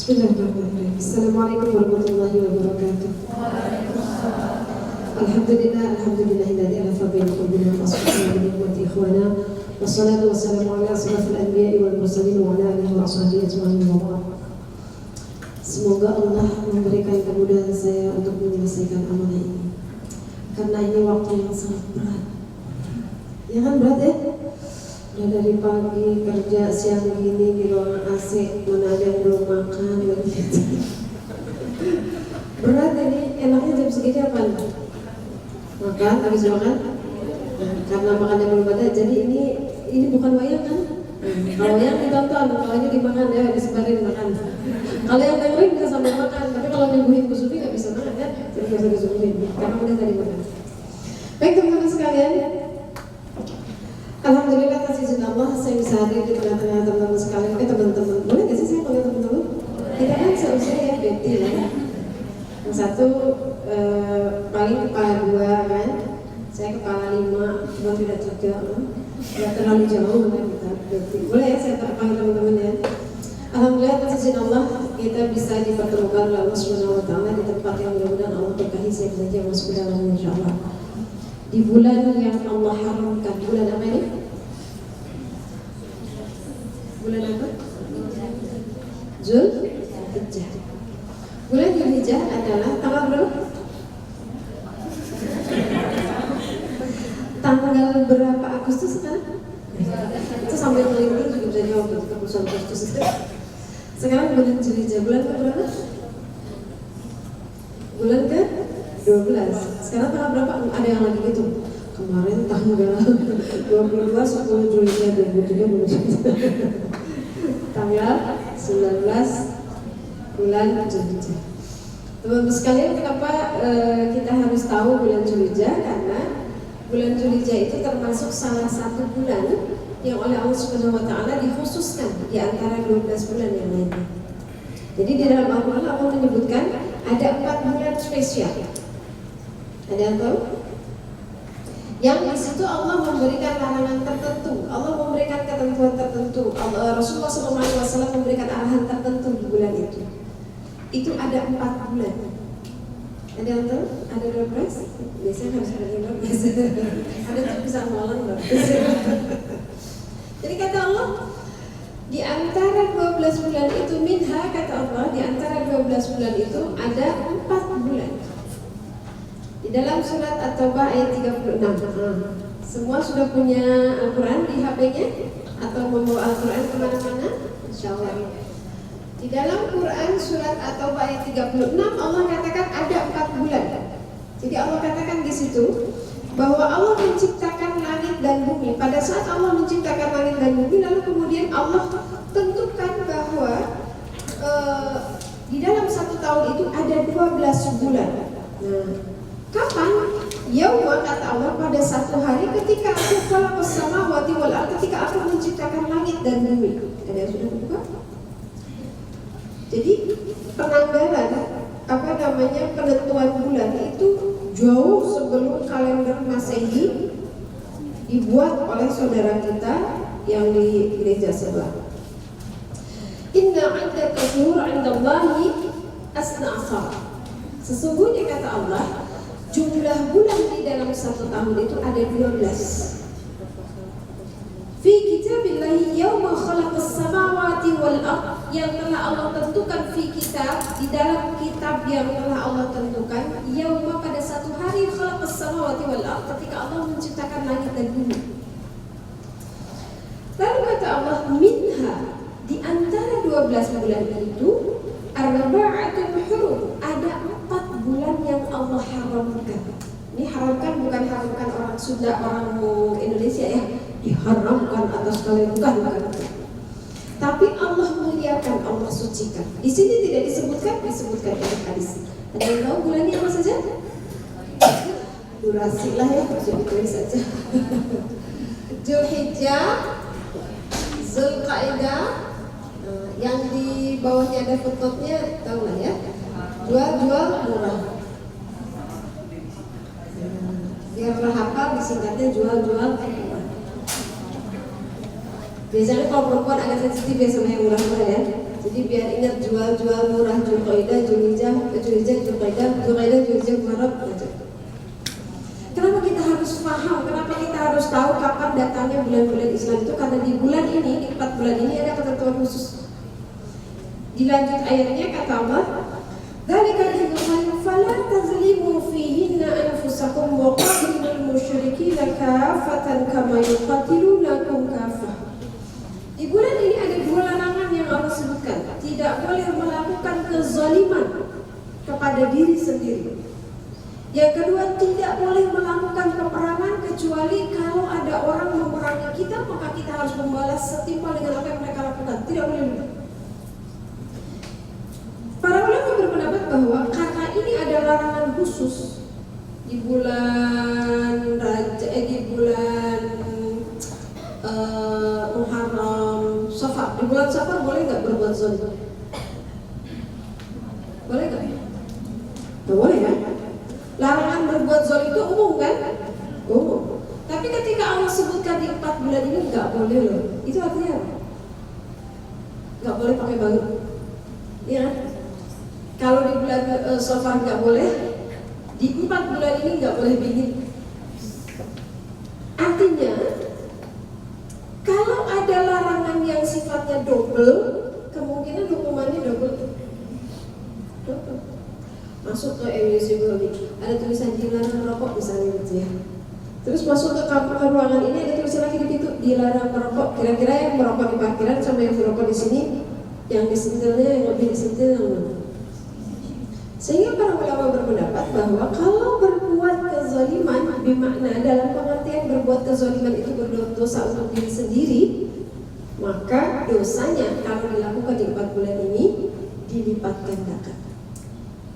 Bismillahirrahmanirrahim. Assalamualaikum warahmatullahi wabarakatuh. Alhamdulillahilladzi alafa baina qulubina wa asbahna bi ni'mati ikhwana. Wassalatu wassalamu ala asyrafil anbiya'i wal mursalin wa ala alihi wa sahbihi ajma'in wa ba'd. Semoga Allah memberikan kemudahan saya untuk menyelesaikan amanah ini. Karena ini waktu yang sangat berat. Ya kan berat ya? Udah dari pagi kerja siang gini di ruangan AC, mana ada yang belum makan gitu. Berat ini, enaknya jam segini apa? Makan, habis makan. Nah, karena makannya belum ada, jadi ini bukan wayang kan? Kalau yang ditonton, kalau ini dimakan ya disebarin makan. Kalau yang dengerin bisa sambil makan, tapi kalau nyuguhin Bu Sufi nggak bisa makan kan? Jadi nggak bisa disuguhin, karena udah tadi makan. Baik teman-teman sekalian. Alhamdulillah kasih izin Allah saya bisa hadir di tengah-tengah teman-teman sekalian. Teman-teman, boleh nggak sih saya panggil teman-teman? Kita kan seusia ya Betty lah. Yang satu paling kepala 2 kan, saya kepala 5, cuma tidak juga, tidak terlalu jauh dengan kita Betty. Boleh ya saya panggil teman-teman ya. Alhamdulillah atas izin Allah kita bisa dipertemukan oleh Allah Subhanahu Wa Taala di tempat yang mudah-mudahan Allah berkahi saya saja masuk ke dalamnya insyaallah. Di bulan yang Allah haramkan. Bulan apa ini? Bulan apa? Zulhijjah. Bulan Zulhijjah adalah tanggal berapa? Tanggal berapa Agustus sekarang? Itu sambil melindungi juga bisa jawab ketika bulan Agustus itu. Sekarang bulan Zulhijjah. Bulan berapa? Bulan ke 12. Sekarang tanggal berapa? Ada yang lagi gitu. Kemarin tanggal 22 10 Zulhijjah 2013. Tanggal 19 bulan Zulhijjah. Teman-teman sekalian, kenapa kita harus tahu bulan Zulhijjah? Karena bulan Zulhijjah itu termasuk salah satu bulan yang oleh Allah Subhanahu Wa Taala dikhususkan di antara 12 bulan yang lainnya. Jadi di dalam Al-Quran Allah menyebutkan ada 4 bulan spesial. Ada yang tahu? Yang di situ Allah memberikan larangan tertentu, Allah memberikan ketentuan tertentu, Rasulullah SAW memberikan arahan tertentu di bulan itu. Itu ada 4 bulan. Ada yang tahu? Ada 12? Biasanya harus ada 15. Ada tuh bisa ngolang 12. Jadi kata Allah, di antara 12 bulan itu minha, kata Allah, di antara 12 bulan itu ada 4 bulan. Di dalam surat At-Taubah ayat 36. Semua sudah punya Al-Quran di HP-nya atau membawa Al-Quran kemana-mana? Insyaallah. Di dalam Quran surat At-Taubah ayat 36 Allah katakan ada 4 bulan. Jadi Allah katakan di situ bahwa Allah menciptakan langit dan bumi. Pada saat Allah menciptakan langit dan bumi, lalu kemudian Allah tentukan bahwa di dalam 1 tahun itu ada 12 bulan. Nah, kapan? Yauma, kata Allah, pada satu hari ketika aku khalaqas samawati wal ardh, ketika aku menciptakan langit dan bumi. Ada yang sudah buka? Jadi penanggalan penentuan bulan itu jauh sebelum kalender Masehi dibuat oleh saudara kita yang di gereja sebelah. Inna 'iddata syuhur 'indallahi asna ashar. Sesungguhnya kata Allah, jumlah bulan di dalam 1 tahun itu ada 12. Fi kitabillahi yauma khalaqas samawati wal ardh, yang telah Allah tentukan fi kitab, di dalam kitab yang telah Allah tentukan, yauma, pada satu hari khalaqas samawati wal ardh, ketika Allah menciptakan langit dan bumi. Lalu kata Allah, minha, di antara 12 bulan itu arba'atun hurum, ada 4 bulan yang Allah haramkan. Ini haramkan bukan haramkan orang Sunda, orang Indonesia ya, diharamkan atas kalian, bukan. Tapi Allah muliakan, Allah sucikan. Di sini tidak disebutkan dalam hadis. Ada yang tahu bulannya apa saja? Durasi lah ya, harus ditulis saja. Zulhijjah, Zulqa'dah, yang di bawahnya ada footnote-nya, tahu lah ya. Jual murah. Biarlah hafal, disingkatnya jual murah. Biasanya kalau perempuan agak sensitif ya sama yang murah-murah ya. Jadi Jadi biar ingat jual-jual murah Dzulqa'dah, Dzulhijjah, Dzulhijjah, Muharram. Kenapa kita harus paham? Kenapa kita harus tahu kapan datangnya bulan-bulan Islam itu? Karena di bulan ini, di 4 bulan ini ada ketentuan khusus. Dilanjut ayatnya kata Allah, "Dzalika al-yawmu fala tazlimu fihinna anfusakum wa qatilul musyrikina kaffatan kama yuqatilunakum kaffah." Di bulan ini ada 2 larangan yang Allah sebutkan. Tidak boleh melakukan kezaliman kepada diri sendiri. Yang kedua, tidak boleh melakukan peperangan kecuali kalau ada orang memerangi kita, maka kita harus membalas setimpal dengan apa yang mereka lakukan. Tidak boleh. Para ulama berpendapat bahwa karena ini ada larangan khusus di bulan Muharram, Safar. Di bulan Safar boleh nggak berbuat zalim? Boleh nggak? Nggak boleh kan? Larangan berbuat zalim itu umum kan? Umum. Tapi ketika Allah sebutkan di 4 bulan ini nggak boleh loh. Itu artinya apa? Nggak boleh pakai baju. Iya kan? Kalau di bulan Safar nggak boleh, di 4 bulan ini nggak boleh bingit. Artinya, kalau ada larangan yang sifatnya double, kemungkinan hukumannya double. Masuk ke MUC Building, ada tulisan dilarang merokok misalnya gitu ya. Terus masuk ke ruangan ini ada tulisan lagi di situ dilarang merokok. Kira-kira yang merokok di parkiran sama yang merokok di sini, yang disentilnya yang lebih disentil yang mana? Sehingga para ulama berpendapat bahwa kalau berbuat kezaliman, bermakna dalam pengertian berbuat kezaliman itu berdosa untuk diri sendiri, maka dosanya kalau dilakukan di 4 bulan ini dilipat gandakan.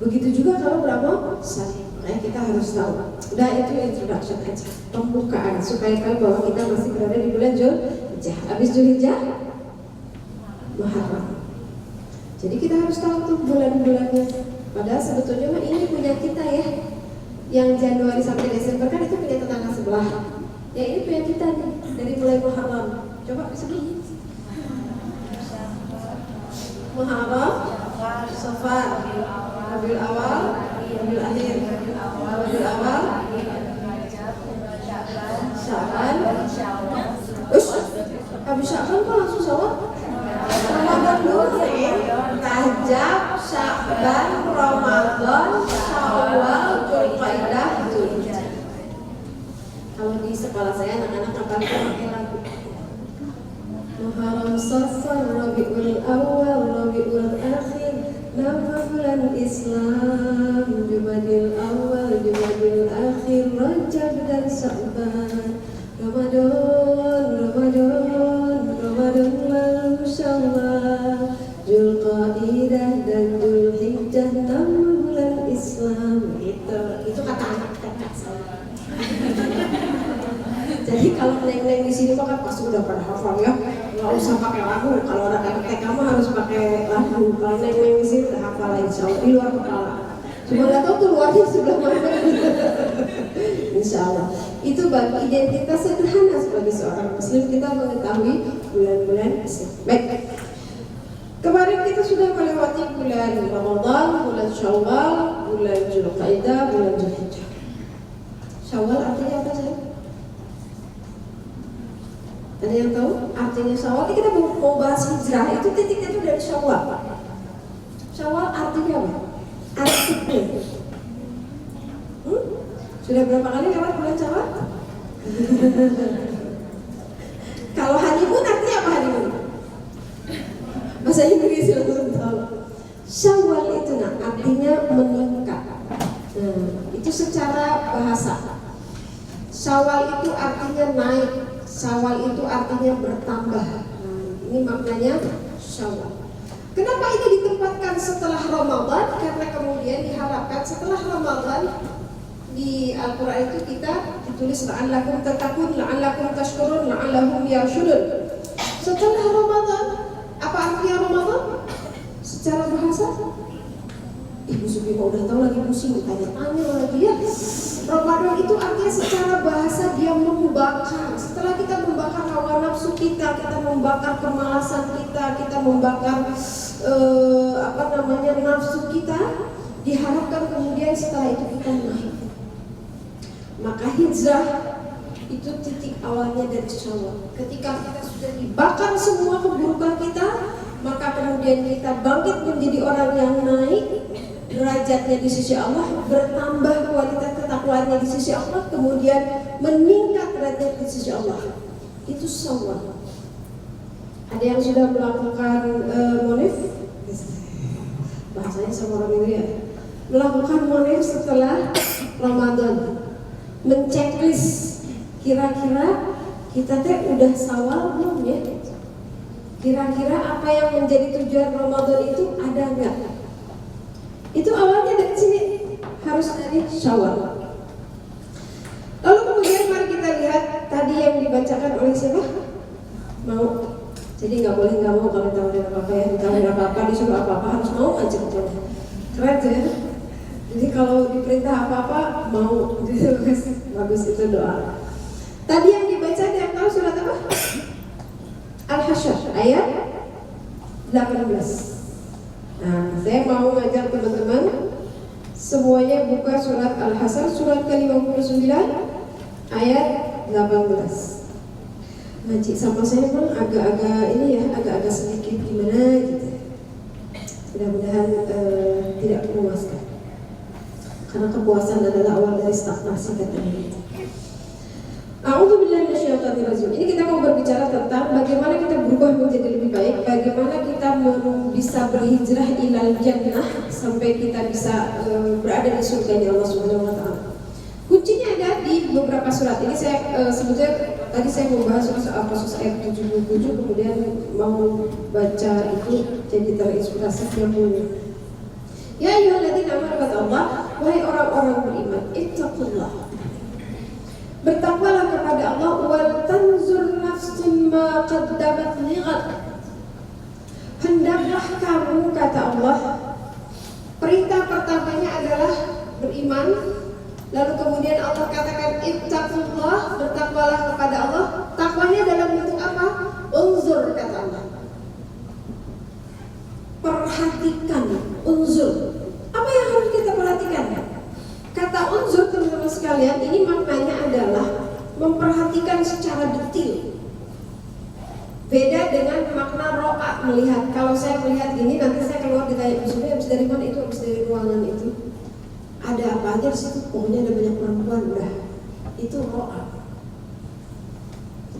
Begitu juga kalau beramal saleh. Makanya kita harus tahu. Udah, itu introduction aja, pembukaan supaya tahu bahwa kita masih berada di bulan Dzulhijjah. Habis Dzulhijjah, Muharram. Jadi kita harus tahu tuh bulan-bulannya. Padahal sebetulnya ini punya kita ya. Yang Januari sampai Desember kan itu punya tetangga sebelah. Ya ini punya kita nih dari mulai Muharram. Coba sebut. Muharram, Safar, Rabiul Awal, Rabiul Akhir, Rabiul Awal, Sya'ban. Habis Sya'ban kok langsung Syawal? Ramadan dulu, Rajab, Sya'ban, Ramadan, Syawal, Dzulqa'dah, Dzulhijjah. Kalau di sekolah saya anak-anak akan pakai lagu Muharram, Safar, Rabiul Awal, Rabiul Akhir, nama bulan Islam, Jumadil Awal, Jumadil Akhir, Rajab dan Sya'ban, Ramadan lalu Syawal, Dzulqa'dah dan Dzulhijjah, nama bulan Islam. Itu kata anak-anak saya. Jadi kalau neng-neng di sini kan pasti udah pada hafal ya, nggak usah pakai lagu. Kalau anak-anak TK kamu harus pakai lagu. Kalau neng-neng di sini udah hafal insya Allah di luar kepala. Cuma nggak tahu tuh luarnya sebelah mana. Insya Allah itu bagi identitas sederhana sebagai seorang Muslim kita mengetahui bulan-bulan Islam. Baik. Kemarin kita sudah melewati bulan Ramadan, bulan Syawal, bulan Dzulqa'dah, bulan Dzulhijjah. Syawal artinya apa sih? Ada yang tahu artinya Syawal? Ini kita mau bahas hijrah, itu titiknya itu dari Syawal. Syawal artinya apa? Artinya sudah berapa kali lewat bulan Syawal? Kalau honeymoon artinya apa honeymoon? Bahasa Inggris belum tahu. Syawal itu artinya meningkat. Itu secara bahasa. Syawal itu artinya naik. Syawal itu artinya bertambah. Ini maknanya Syawal. Kenapa ini ditempatkan setelah Ramadan? Karena kemudian diharapkan setelah Ramadan di Al-Quran itu kita ditulis la'allakum tattaqun, la'allakum tashkurun, la'allahum yarshudun. Setelah Ramadan, apa artinya Ramadan? Secara bahasa Ibu Sufi kok udah tahu lagi pusing, tanya-tanya lagi ya. Ramadan itu artinya secara bahasa dia membakar. Setelah kita membakar hawa nafsu kita membakar kemalasan kita membakar nafsu kita, diharapkan kemudian setelah itu kita naik. Maka hijrah itu titik awalnya dari Syawal. Ketika kita sudah dibakar semua keburukan kita, maka kemudian kita bangkit menjadi orang yang naik derajatnya di sisi Allah, bertambah kualitas ketakwaannya di sisi Allah, kemudian meningkat derajat di sisi Allah. Itu Syawal. Ada yang sudah melakukan monif? Bahasanya sama orang itu ya. Melakukan monif setelah Ramadan, menceklis kira-kira kita udah Syawal belum ya? Kira-kira apa yang menjadi tujuan Ramadan itu ada nggak? Itu awalnya dari sini, harus dari Syawal. Lalu kemudian mari kita lihat tadi yang dibacakan oleh siapa? Mau. Jadi nggak boleh nggak mau kalau ditawarin apa-apa ya, ditawarin apa-apa, disuruh apa-apa harus mau aja pokoknya. Keren ya. Jadi kalau diperintah apa-apa mau, bagus itu doa. Tadi yang dibaca yang tahu surat apa? Al-Hasyr ayat 18. Nah, saya mau ngajak teman-teman semuanya buka surat Al-Hasyr surat ke-59 ayat 18. Ngaji sama saya pun agak-agak ini ya, agak-agak sedikit gimana gitu. Mudah-mudahan tidak memuaskan. Karena kepuasan adalah awal dari stagnasi katanya. A'udzubillahi minasyaitonirrajim. Ini kita mau berbicara tentang bagaimana kita berubah menjadi lebih baik, bagaimana kita bisa berhijrah ilal jannah sampai kita bisa berada di surganya Allah Subhanahu wa taala. Kuncinya ada di beberapa surat. Ini saya sebetulnya tadi saya mau bahas soal kasus ayat 77, kemudian mau baca itu jadi terinspirasi yang mulia. Ya ayyuhalladzina amanu, kata Allah, wahai orang-orang beriman, ittaqullah. Bertakwalah kepada Allah, wal tanzur nafsun ma qaddamat lighad. Hendaklah kamu, kata Allah, perintah pertamanya adalah beriman. Lalu kemudian Allah katakan ittaqullah, bertakwalah kepada Allah. Takwanya dalam bentuk apa? Unzur, kata Allah. Perhatikan, unzur. Apa yang harus kita perhatikan? Kata unzur, teman-teman sekalian, ini maknanya adalah memperhatikan secara detil. Beda dengan makna ro'a, melihat. Kalau saya melihat ini, nanti saya keluar ditanya, sebenarnya habis dari mana itu, habis dari ruangan itu. Ada apa aja di situ? Pokoknya ada banyak perempuan, udah. Itu ro'a.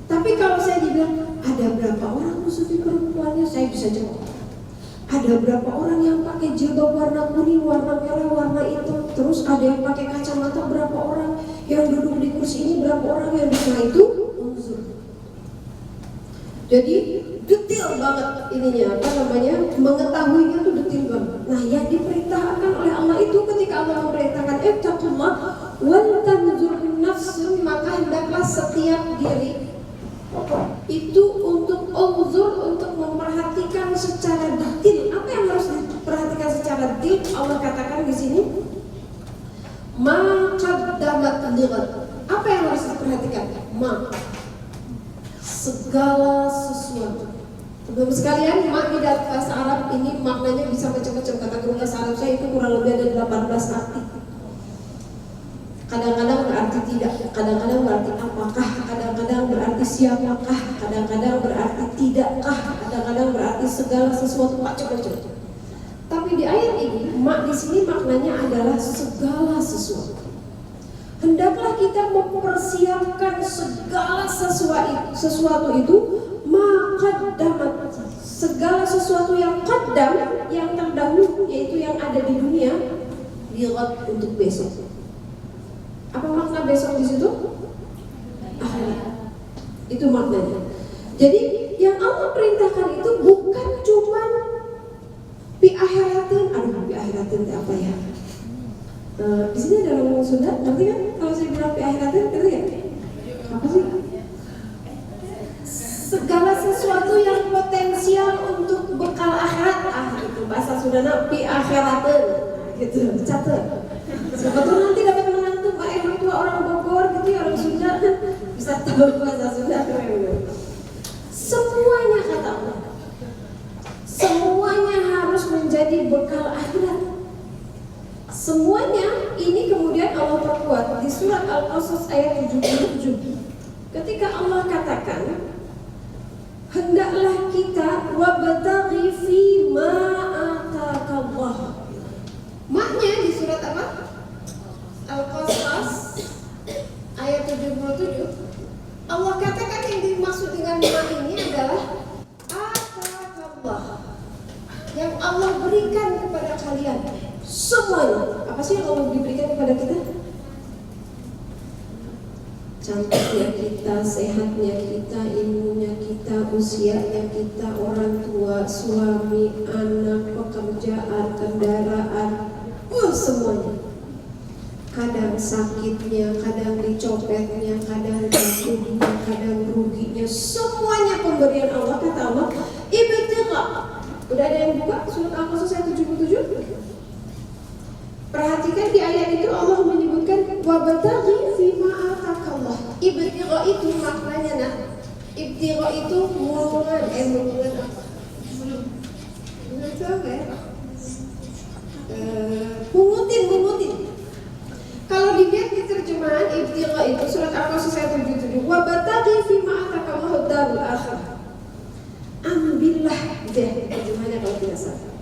Tapi kalau saya dibilang ada berapa orang musuhi perempuannya, saya bisa jawab. Ada berapa orang yang pakai jilbab warna kuning, warna merah, warna hitam. Terus ada yang pakai kacamata, berapa orang yang duduk di kursi ini, berapa orang yang duduk. Nah itu unzur. Jadi detail banget ininya, mengetahuinya tuh detail banget. Nah yang diperintahkan oleh Allah itu ketika Allah memerintahkan ittaqullah wal tanzur nafsun, maka hendaklah setiap diri itu untuk unzur, untuk memperhatikan secara detail. Apa yang harus diperhatikan secara detail? Allah katakan di sini ma qaddamat lighad. Apa yang harus diperhatikan? Segala sesuatu. Teman-teman sekalian, mak di dalam bahasa Arab ini maknanya bisa macam-macam. Kategori bahasa Arab saya itu kurang lebih ada 18 arti. Kadang-kadang berarti tidak, kadang-kadang berarti apakah, kadang-kadang berarti siapakah, kadang-kadang berarti tidakkah, kadang-kadang berarti segala sesuatu, macam-macam. Tapi di ayat ini, mak di sini maknanya adalah segala sesuatu. Hendaklah kita mempersiapkan segala sesuatu itu maqaddamat, segala sesuatu yang qaddam, yang terdahulu, yaitu yang ada di dunia, lighad, untuk besok. Apa makna besok di situ? Akhirat. Itu maknanya. Jadi yang Allah perintahkan itu bukan cuma fi akhiratin. Fi akhiratin itu apa ya? Di sini ada ngomong Sunda, ngerti kan? Kalau saya bilang fi akhiratin, ngerti kan? Apa sih? Segala sesuatu yang potensial untuk bekal akhirat. Itu bahasa Sundana fi akhiratin. gitu, catat. Sebetulnya nanti dapat menantu mertua orang Bogor gitu ya, orang Sunda bisa tahu bahasa Sunda keren. Semuanya kata Allah, semuanya harus menjadi bekal akhirat. Semuanya ini kemudian Allah perkuat di surat Al-Qasas ayat 77. Ketika Allah katakan, hendaklah kita wabtaghi fi ma atakallah. Maknya di surat apa? Al-Qasas ayat 77. Allah katakan yang dimaksud dengan ma ini adalah atakallah, yang Allah berikan kepada kalian. Semuanya. Apa sih yang Allah diberikan kepada kita? Cantiknya kita, sehatnya kita, ilmunya kita, usianya kita, orang tua, suami, anak, pekerjaan, kendaraan, semuanya. Kadang sakitnya, kadang dicopetnya, kadang jatuhnya, kadang ruginya, semuanya pemberian Allah. Kata Allah, ibtigha. Udah ada yang buka surat Al-Qasas ayat 77? Perhatikan di ayat itu Allah menyebutkan wabtaghi fima atakallah. Ibtigha itu maknanya nak. Ibtigha itu mulungan, mulungan apa? Mulungan apa ya? Mengutin. Kalau dilihat di terjemahan ibtigha itu surat Al-Qasas ayat 77, wabtaghi fima atakallah darul akhirah. Ambillah, deh terjemahannya kalau tidak salah.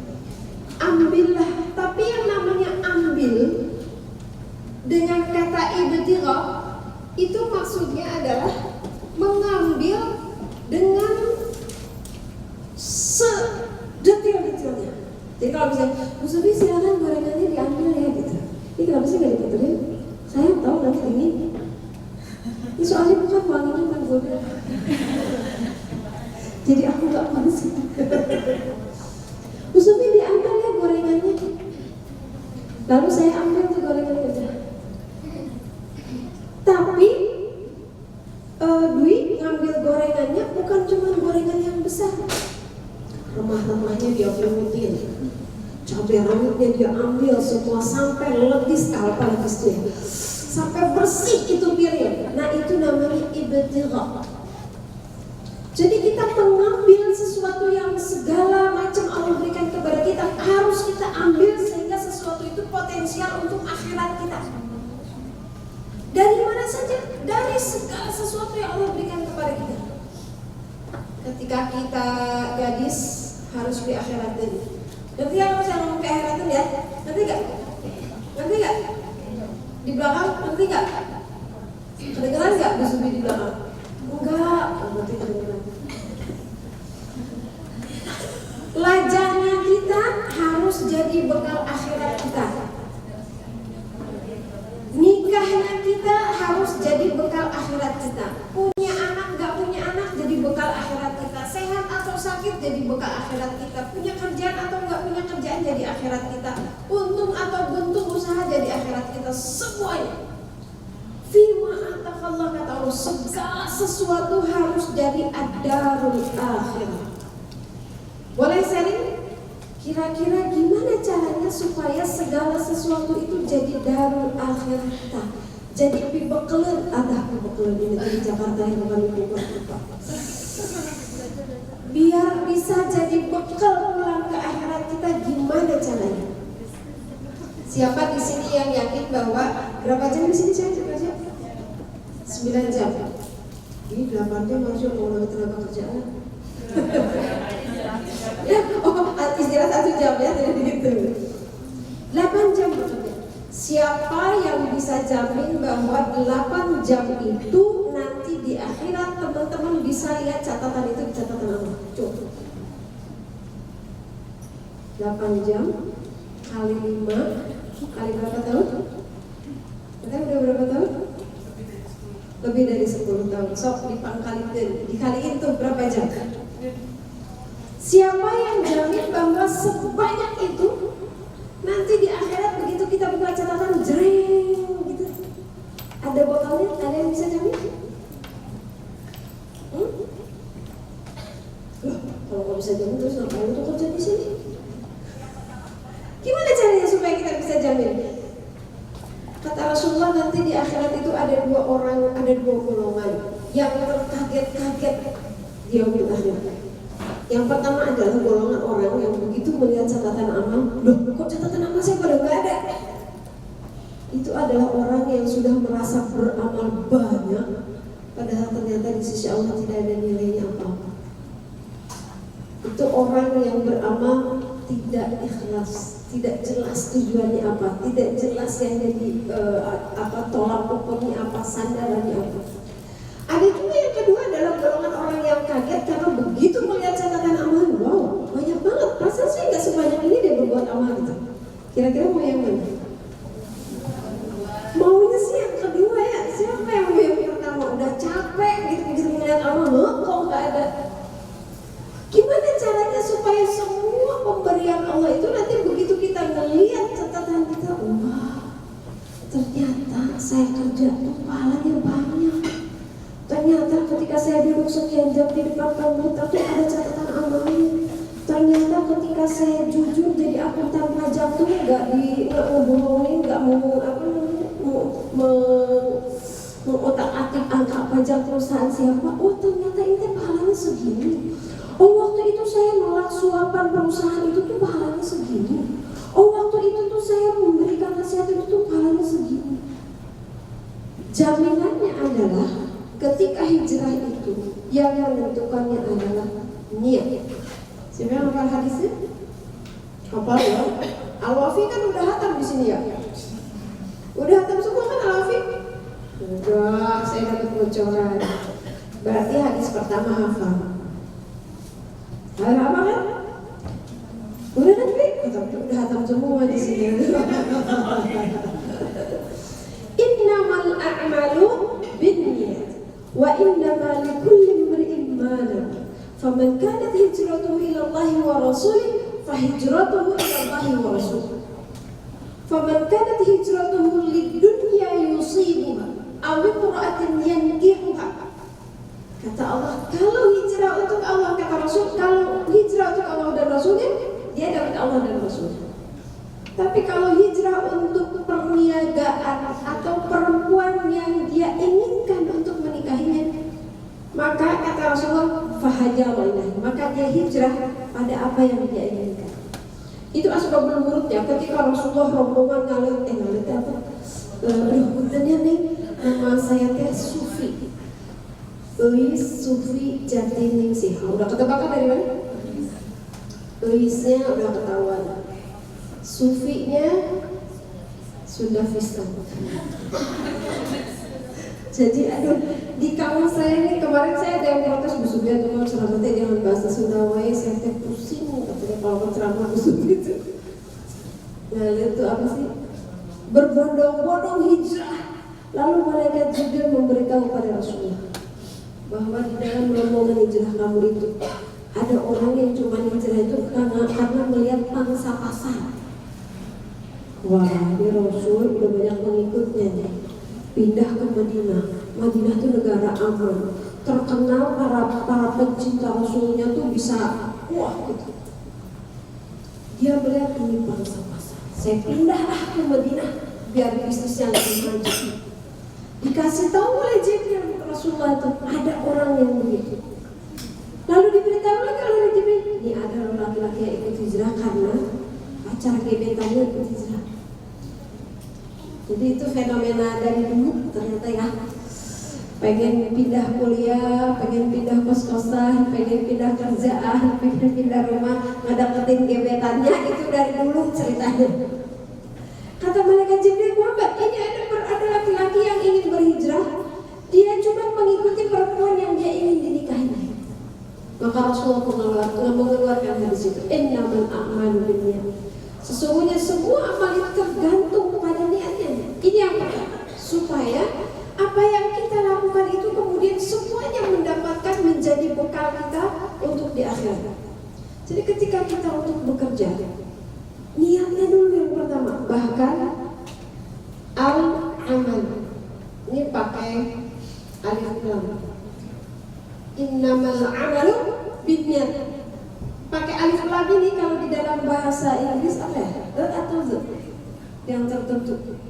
Ambillah, tapi yang namanya ambil dengan kata ibtigha itu maksudnya adalah mengambil dengan sedetail-detailnya. Jadi kalau misalnya, Bu Sufi silakan gorengannya diambil ya gitu. Ini kenapa sih nggak dibetulin? Saya tahu nanti ini soalnya bukan wanginya kan gue. Jadi aku nggak panas. Bu Sufi diambil ya gorengannya. Lalu saya ambil tuh gorengannya. Tapi Dwi ngambil gorengannya bukan cuma gorengan yang besar. Remah-remahnya dia pelutin, cabai rawitnya dia ambil semua sampai legis, legis sampai bersih itu piring. Nah itu namanya ibtigha. Jadi kita mengambil sesuatu yang segala macam Allah berikan kepada kita, harus kita ambil sehingga sesuatu itu potensial untuk akhirat kita. Dari mana saja? Dari segala sesuatu yang Allah berikan kepada kita. Ketika kita gadis harus di akhirat dulu. Nanti yang saya ngomong ke akhirat ya, nanti gak? Nanti gak? Di belakang nanti gak? Kedengeran gak Bu Subi di belakang? Enggak, nanti kedengeran. Lajangnya kita harus jadi bekal akhirat kita. Nikahnya kita harus jadi bekal akhirat kita. Punya anak, gak punya anak jadi bekal akhirat kita. Sehat atau sakit jadi bekal akhirat kita. Punya kerjaan atau gak punya kerjaan jadi akhirat kita. Untung atau buntung usaha jadi akhirat kita. Semuanya. Fima atakallah kata Allah, segala sesuatu harus jadi ad-darul akhirah. Boleh sharing? Kira-kira gimana caranya supaya segala sesuatu itu jadi darul akhirah kita? Jadi pibekelen, ada pibekelen ini di Jakarta yang bukan pibekelen. Biar bisa jadi bekal pulang ke akhirat kita, gimana caranya? Siapa di sini yang yakin bahwa berapa jam di sini saya kerja? 9 jam. Ini 8 jam harusnya mau tenaga kerjaan. Ya, istirahat 1 jam ya, tidak gitu. 8 jam bekerja. Siapa yang bisa jamin bahwa 8 jam itu nanti di akhirat teman-teman bisa lihat catatan itu di catatan Allah? Coba. 8 jam kali 5 kali berapa tahun? Kita udah berapa tahun? Lebih dari 10 tahun. Sok dikaliin tuh berapa jam? Siapa yang jamin bahwa sebanyak itu nanti di akhirat begitu kita buka catatan jreng gitu ada bekalnya? Ada yang bisa jamin? Kalau nggak bisa jamin terus ngapain untuk kerja di sini? Gimana caranya supaya kita bisa jamin. Kata Rasulullah, nanti di akhirat itu ada dua orang, ada dua golongan yang terkaget-kaget di yaumil akhir. Yang pertama adalah golongan orang yang begitu melihat catatan amal, loh kok catatan amal saya pada nggak ada? Itu adalah orang yang sudah merasa beramal banyak, padahal ternyata di sisi Allah tidak ada nilainya apa-apa. Itu orang yang beramal tidak ikhlas, tidak jelas tujuannya apa, tidak jelas yang jadi tolak ukurnya apa, sandarannya apa. Ada juga yang kedua adalah golongan orang yang kaget karena begitu melihat catatan amal, wow banyak banget, perasaan saya nggak sebanyak ini dia berbuat amal gitu. Kira-kira mau yang mana? Maunya sih yang kedua ya. Siapa yang mau yang pertama? Udah capek gitu begitu melihat amal, kok nggak ada. Gimana caranya supaya semua pemberian Allah itu nanti begitu kita melihat catatan kita, wah ternyata saya kerja tuh pahalanya banyak. Ternyata ketika saya duduk sekian jam di depan komputer tuh ada catatan amalnya. Ternyata ketika saya jujur jadi akuntan pajak tuh nggak ngebohongin, nggak mengotak-atik angka pajak perusahaan siapa. Oh ternyata ini pahalanya segini. Oh waktu itu saya nolak suapan perusahaan itu tuh pahalanya segini. Oh waktu itu tuh saya memberikan nasihat itu tuh pahalanya segini. Jaminannya adalah ketika hijrah itu yang menentukannya adalah niat. Siapa yang hafal hadisnya? Hafal ya? Al-Wafi kan udah hatam di sini ya? Udah hatam semua kan Al-Wafi? Udah, saya dapat bocoran. Berarti hadis pertama hafal. Hafal apa kan? Udah kan Bi? Udah hatam semua di sini. Innamal a'malu binniyat wa innama likulli imri'in ma nawa. Faman kanat hijratuhu ila Allah wa rasulih fahijratuhu ila Allah wa rasulih. Faman kanat hijratuhu lidunya yusibuha aw imra'atin yankihuha. Kata Allah, kalau hijrah untuk Allah, kata Rasul, kalau hijrah untuk Allah dan Rasulnya, dia dapat Allah dan Rasulnya. Tapi kalau hijrah untuk perniagaan atau perempuan yang dia inginkan untuk menikahinya, maka kata Rasulullah, fahajaroinah, maka dia hijrah pada apa yang dia inginkan. Itu asbabul wurudnya. Ketika Rasulullah rombongan ngalir apa? Puntennya nih, nama saya teh Sufi. Sufi Jatiningsih. Udah ketebakan dari mana? Uisnya udah ketahuan. Sufinya sudah fistan. Jadi aduh, di kawan saya ini kemarin saya ada yang protes Bu Subian tuh kalau ceramahnya jangan bahasa Sunda wae, saya teh pusing katanya kalau ceramah Bu Subian itu. Nah itu apa sih? Berbondong-bondong hijrah. Lalu malaikat Jibril memberitahu pada Rasulullah bahwa di dalam rombongan hijrah kamu itu ada orang yang cuma hijrah itu karena melihat pangsa pasar. Wah, ini Rasul udah banyak pengikutnya nih. Pindah ke Madinah. Madinah itu negara aman. Terkenal para pencinta Rasulnya tuh bisa wah gitu. Dia melihat ini pangsa pasar. Saya pindah ke Madinah biar bisnisnya lebih maju. Dikasih tahu oleh Jibril Rasulullah itu ada orang yang begitu. Lalu diberitahu lagi oleh Jibril, ini ada laki-laki yang ikut hijrah karena pacar gebetannya ikut hijrah. Jadi itu fenomena dari dulu ternyata ya. Pengen pindah kuliah, pengen pindah kos-kosan, pengen pindah kerjaan, pengen pindah rumah, ngedapetin gebetannya itu dari dulu ceritanya. Kata malaikat Jibril, Muhammad, ini ada laki-laki yang ingin berhijrah, dia cuma mengikuti perempuan yang dia ingin dinikahi. Maka Rasulullah mengeluarkan hadis itu, innamal a'malu binniyat. Sesungguhnya semua amal itu tergantung pada niatnya. Ini yang pertama, supaya apa yang kita lakukan itu kemudian semuanya mendapatkan menjadi bekal kita untuk di akhirat. Jadi ketika kita untuk bekerja, niatnya dulu yang pertama. Bahkan al-amal ini pakai alif lam. Innamal amalu binniyat. Pakai alif lam ini kalau di dalam bahasa Inggris apa ya? Atau Z? yang tertentu,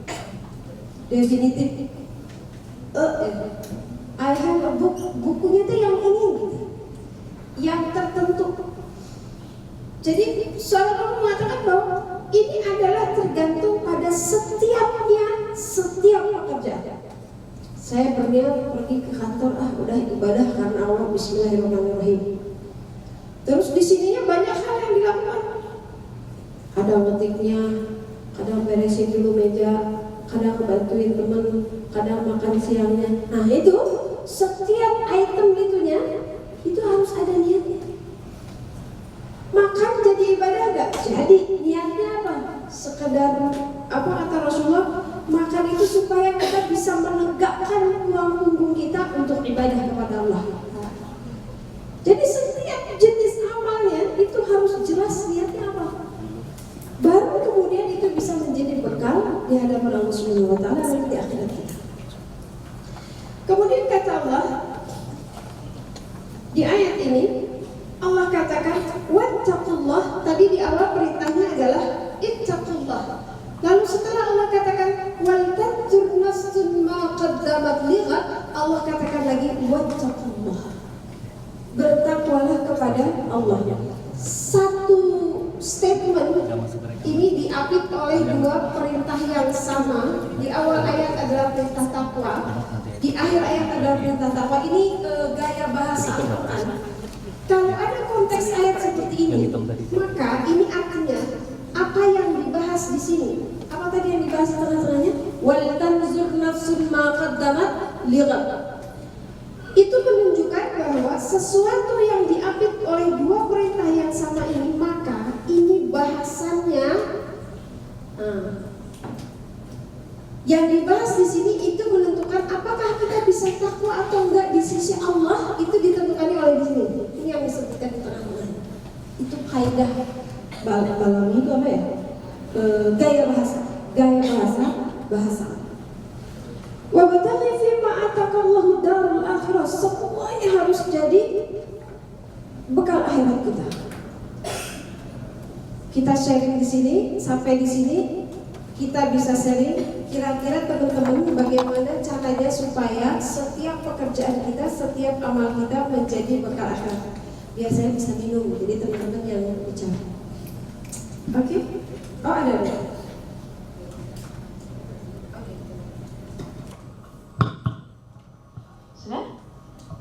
definitif. I have a book, bukunya tuh yang ini gitu, yang tertentu. Jadi seorang mengatakan bahwa ini adalah tergantung pada setiap pekerjaan. Saya berniat pergi ke kantor, udah ibadah karena Allah, Bismillahirrahmanirrahim. Terus di sininya banyak hal yang dilakukan. Kadang ngetiknya, kadang beresin dulu meja, kadang bantuin temen, kadang makan siangnya. Nah itu setiap item itunya itu harus ada niatnya. Makan jadi ibadah gak? Jadi niatnya apa? Sekedar apa kata Rasulullah, makan itu supaya kita bisa menegakkan tulang punggung kita untuk ibadah kepada Allah. Jadi setiap jenis amalnya itu harus jelas niatnya apa. Baru kemudian itu bisa menjadi bekal di hadapan Allah Subhanahu wa taala dan di akhirat kita. Kemudian kata Allah di ayat ini, Allah katakan wattaqullah. Tadi di awal perintahnya adalah ittaqullah. Lalu setelah Allah katakan wal tanzur nafsun ma qaddamat lighad, Allah katakan lagi wattaqullah. Bertakwalah kepada Allah. Satu statement ini diapit oleh dua perintah yang sama. Di awal ayat adalah perintah takwa, di akhir ayat adalah perintah takwa. Ini gaya bahasa Al-Quran. Kalau ada konteks ayat seperti ini, maka ini artinya apa yang dibahas di sini. Apa tadi yang dibahas di tengah-tengahnya? Wal tanzur nafsun ma qaddamat lighad. Itu menunjukkan bahwa sesuatu yang diapit oleh dua perintah yang sama ini, maka ini bahasannya yang dibahas di sini itu menentukan apakah kita bisa takwa atau enggak di sisi Allah. Itu ditentukan oleh di sini. Ini yang disebutkan di tengah-tengah. Itu kaidah Balaghah itu apa ya? Gaya bahasa. Wa bataghi fi ma ataqallahu darul akhirah. Semuanya harus jadi bekal akhirat kita. Kita sharing di sini, sampai di sini kita bisa sharing. Kira-kira teman-teman bagaimana caranya supaya setiap pekerjaan kita, setiap amal kita menjadi bekal akhirat. Biar saya bisa minum, jadi teman-teman yang bicara. Oke? Oh ada. Sudah?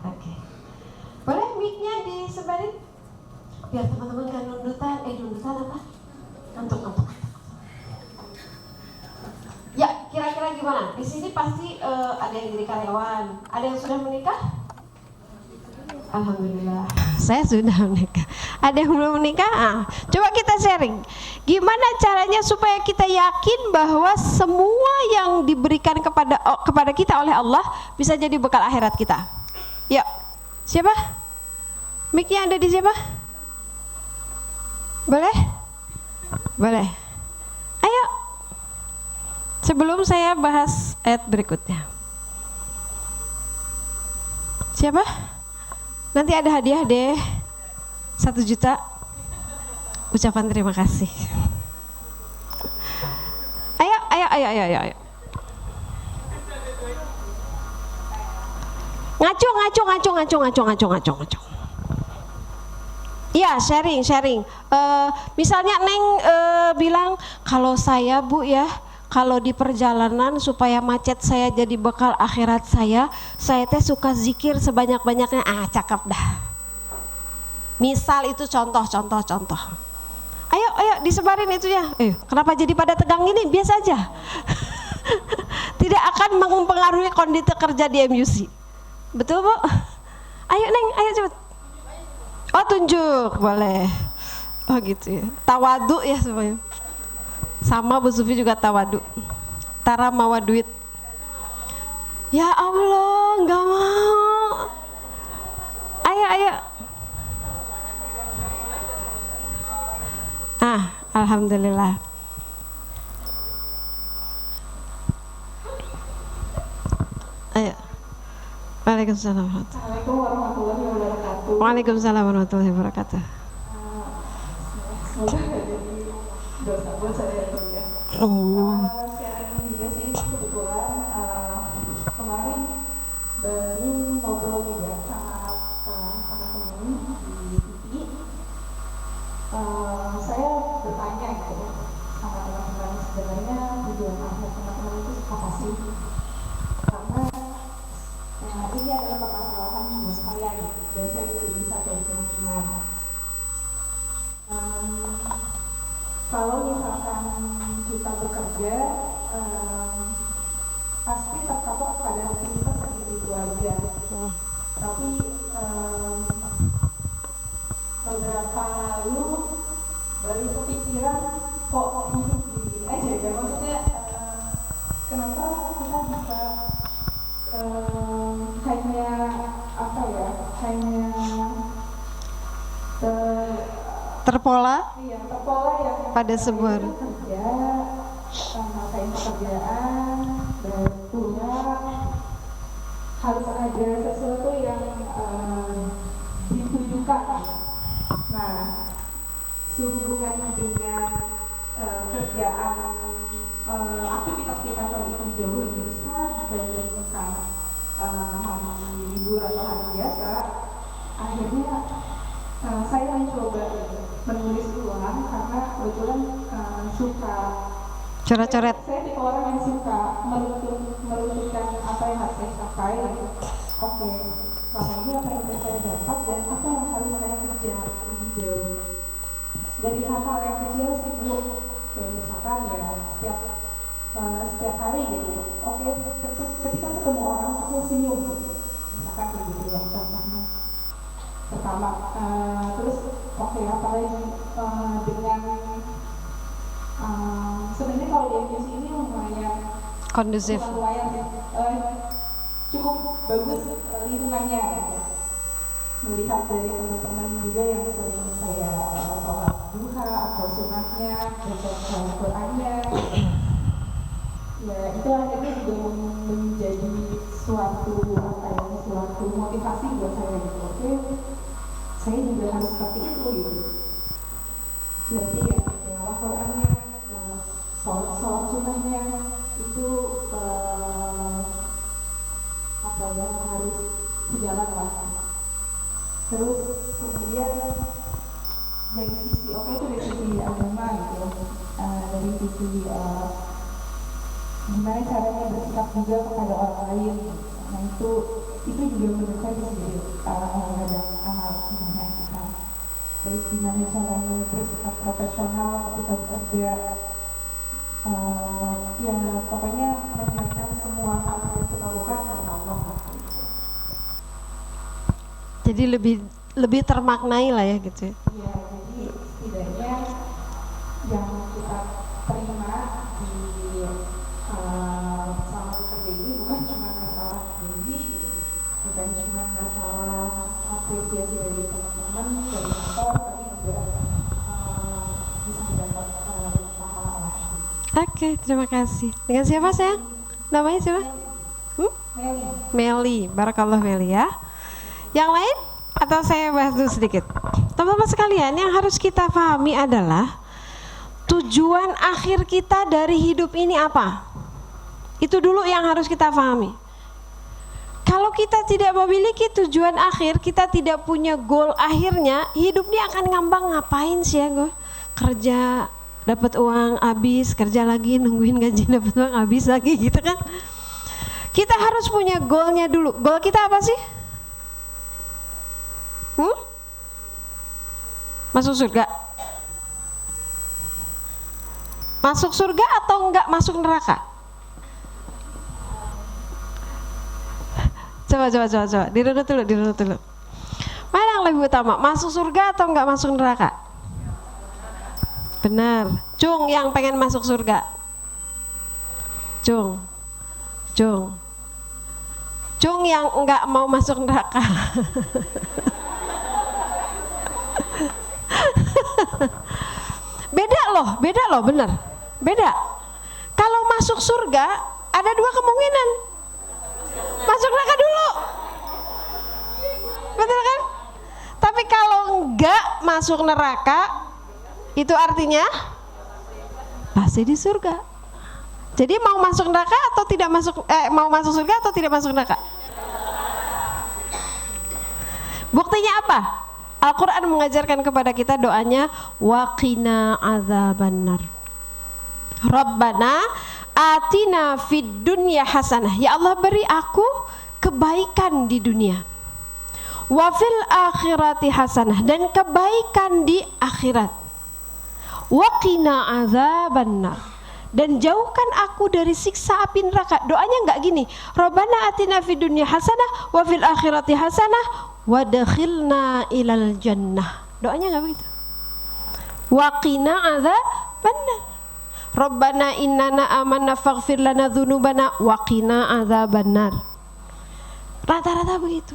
Oke. Boleh mic-nya disebarin? Biar teman-teman kan nundutan apa? Ngantuk. Ya, kira-kira gimana? Di sini pasti ada yang jadi karyawan, ada yang sudah menikah? Alhamdulillah, saya sudah menikah. Ada yang belum menikah? Coba kita sharing. Gimana caranya supaya kita yakin bahwa semua yang diberikan kepada kita oleh Allah bisa jadi bekal akhirat kita? Yuk, siapa? Mic-nya ada di siapa? Boleh? Boleh. Ayo. Sebelum saya bahas ayat berikutnya. Siapa? Nanti ada hadiah deh 1 juta ucapan terima kasih. Ayo. Ngaco. Iya, sharing. Misalnya Neng bilang, kalau saya Bu ya, kalau di perjalanan supaya macet saya jadi bekal akhirat saya teh suka zikir sebanyak-banyaknya. Cakep dah. Misal itu contoh. Ayo disebarin itu ya. Kenapa jadi pada tegang gini? Biasa aja. Tidak akan mempengaruhi kondisi kerja di MUC. Betul Bu? Ayo Neng, ayo cepet. Oh tunjuk, boleh. Oh gitu ya. Tawadu ya semuanya. Sama Bu Sufi juga tawadu. Tara mawa duit. Ya Allah, nggak mau. Ayo. Alhamdulillah. Ayo. Waalaikumsalam warahmatullahi wabarakatuh. Waalaikumsalam warahmatullahi wabarakatuh. dosa dari kuliah. Sharing juga sih kebetulan kemarin baru ngobrol juga sama teman-teman di TV. Saya bertanya gitu sama teman-teman, sebenarnya tujuan akhir teman-teman itu apa sih? Karena ini adalah permasalahan buat saya gitu, dan saya juga bisa dari teman-teman. Kalau misalkan kita bekerja, pasti terpatok pada rutinitas yang itu aja. Tapi beberapa lalu baru kepikiran kok hidup gini aja ya. Maksudnya kenapa kita bisa hanya apa ya, hanya terpola iya, terpola yang pada sebuah kerja, ngapain pekerjaan, dan pulang harus ada sesuatu yang ditujukan. Nah, sehubungan dengan kerjaan, aktivitas kita saat itu jauh lebih besar dibandingkan hari libur atau hari biasa. Akhirnya saya mencoba menulis ulang karena kebetulan suka coret-coret. Saya tipe orang yang suka meruntutkan apa yang harus saya capai. Oke, selama ini apa yang sudah saya dapat dan apa yang harus saya kejar lebih jauh. Dari hal-hal yang kecil sih Bu, kayak misalkan ya setiap hari gitu. Oke, ketika ketemu orang aku senyum, misalkan kayak gitu ya contohnya. Pertama, terus oke, apalagi dengan sebenarnya kalau di MUC ini lumayan Kondusif. Cukup bagus lingkungannya. Melihat dari teman-teman juga yang sering saya sholat duha atau sunnahnya, baca Qurannya, ya itu akhirnya juga menjadi suatu suatu motivasi buat saya gitu. Oke, saya juga harus seperti itu gitu. Berarti ya tilawah Qurannya, sholat sunnahnya itu apa ya, harus sejalan lah. Terus kemudian dari sisi itu dari sisi agama gitu, dari sisi gimana caranya bersikap juga kepada orang lain. Nah itu juga menurut saya bisa jadi ada amal ibadah kita. Terus gimana caranya bersikap profesional ketika bekerja, ya pokoknya menyiapkan semua hal yang kita lakukan karena Allah. Jadi lebih termaknai lah ya gitu. Iya, jadi setidaknya yang kita terima di selama bekerja ini bukan cuma masalah gaji, bukan cuma masalah apresiasi dari teman-teman, dari kantor, tapi juga bisa mendapat pahala lah. Oke, terima kasih. Dengan siapa sayang? Namanya siapa? Meli. Barakallah Meli ya. Yang lain? Atau saya bahas dulu sedikit. Teman-teman sekalian, yang harus kita pahami adalah tujuan akhir kita dari hidup ini apa? Itu dulu yang harus kita pahami. Kalau kita tidak memiliki tujuan akhir, kita tidak punya goal akhirnya, hidup ini akan ngambang. Ngapain sih ya gue? Kerja, dapat uang habis, kerja lagi, nungguin gaji, dapat uang habis lagi gitu kan. Kita harus punya goalnya dulu. Goal kita apa sih? Masuk surga? Masuk surga atau enggak masuk neraka? Coba. Dirunut dulu. Mana yang lebih utama? Masuk surga atau enggak masuk neraka? Benar. Cung yang pengen masuk surga. Cung yang enggak mau masuk neraka. Beda loh, bener. Beda. Kalau masuk surga ada dua kemungkinan. Masuk neraka dulu. Betul kan? Tapi kalau enggak masuk neraka, itu artinya Pasti di surga. Jadi mau masuk neraka atau tidak masuk, mau masuk surga atau tidak masuk neraka? Buktinya apa? Al-Quran mengajarkan kepada kita doanya waqina adzabannar. Rabbana atina fid dunya hasanah. Ya Allah, beri aku kebaikan di dunia. Wa fil akhirati hasanah, dan kebaikan di akhirat. Waqina adzabannar, dan jauhkan aku dari siksa api neraka. Doanya enggak gini, Rabbana atina fid dunya hasanah wa fil akhirati hasanah wadkhilna ilal jannah. Doanya enggak begitu. Waqina adzabannar. Rabbana innana amanna faghfir lana dzunubana waqina adzabannar. Rata-rata begitu.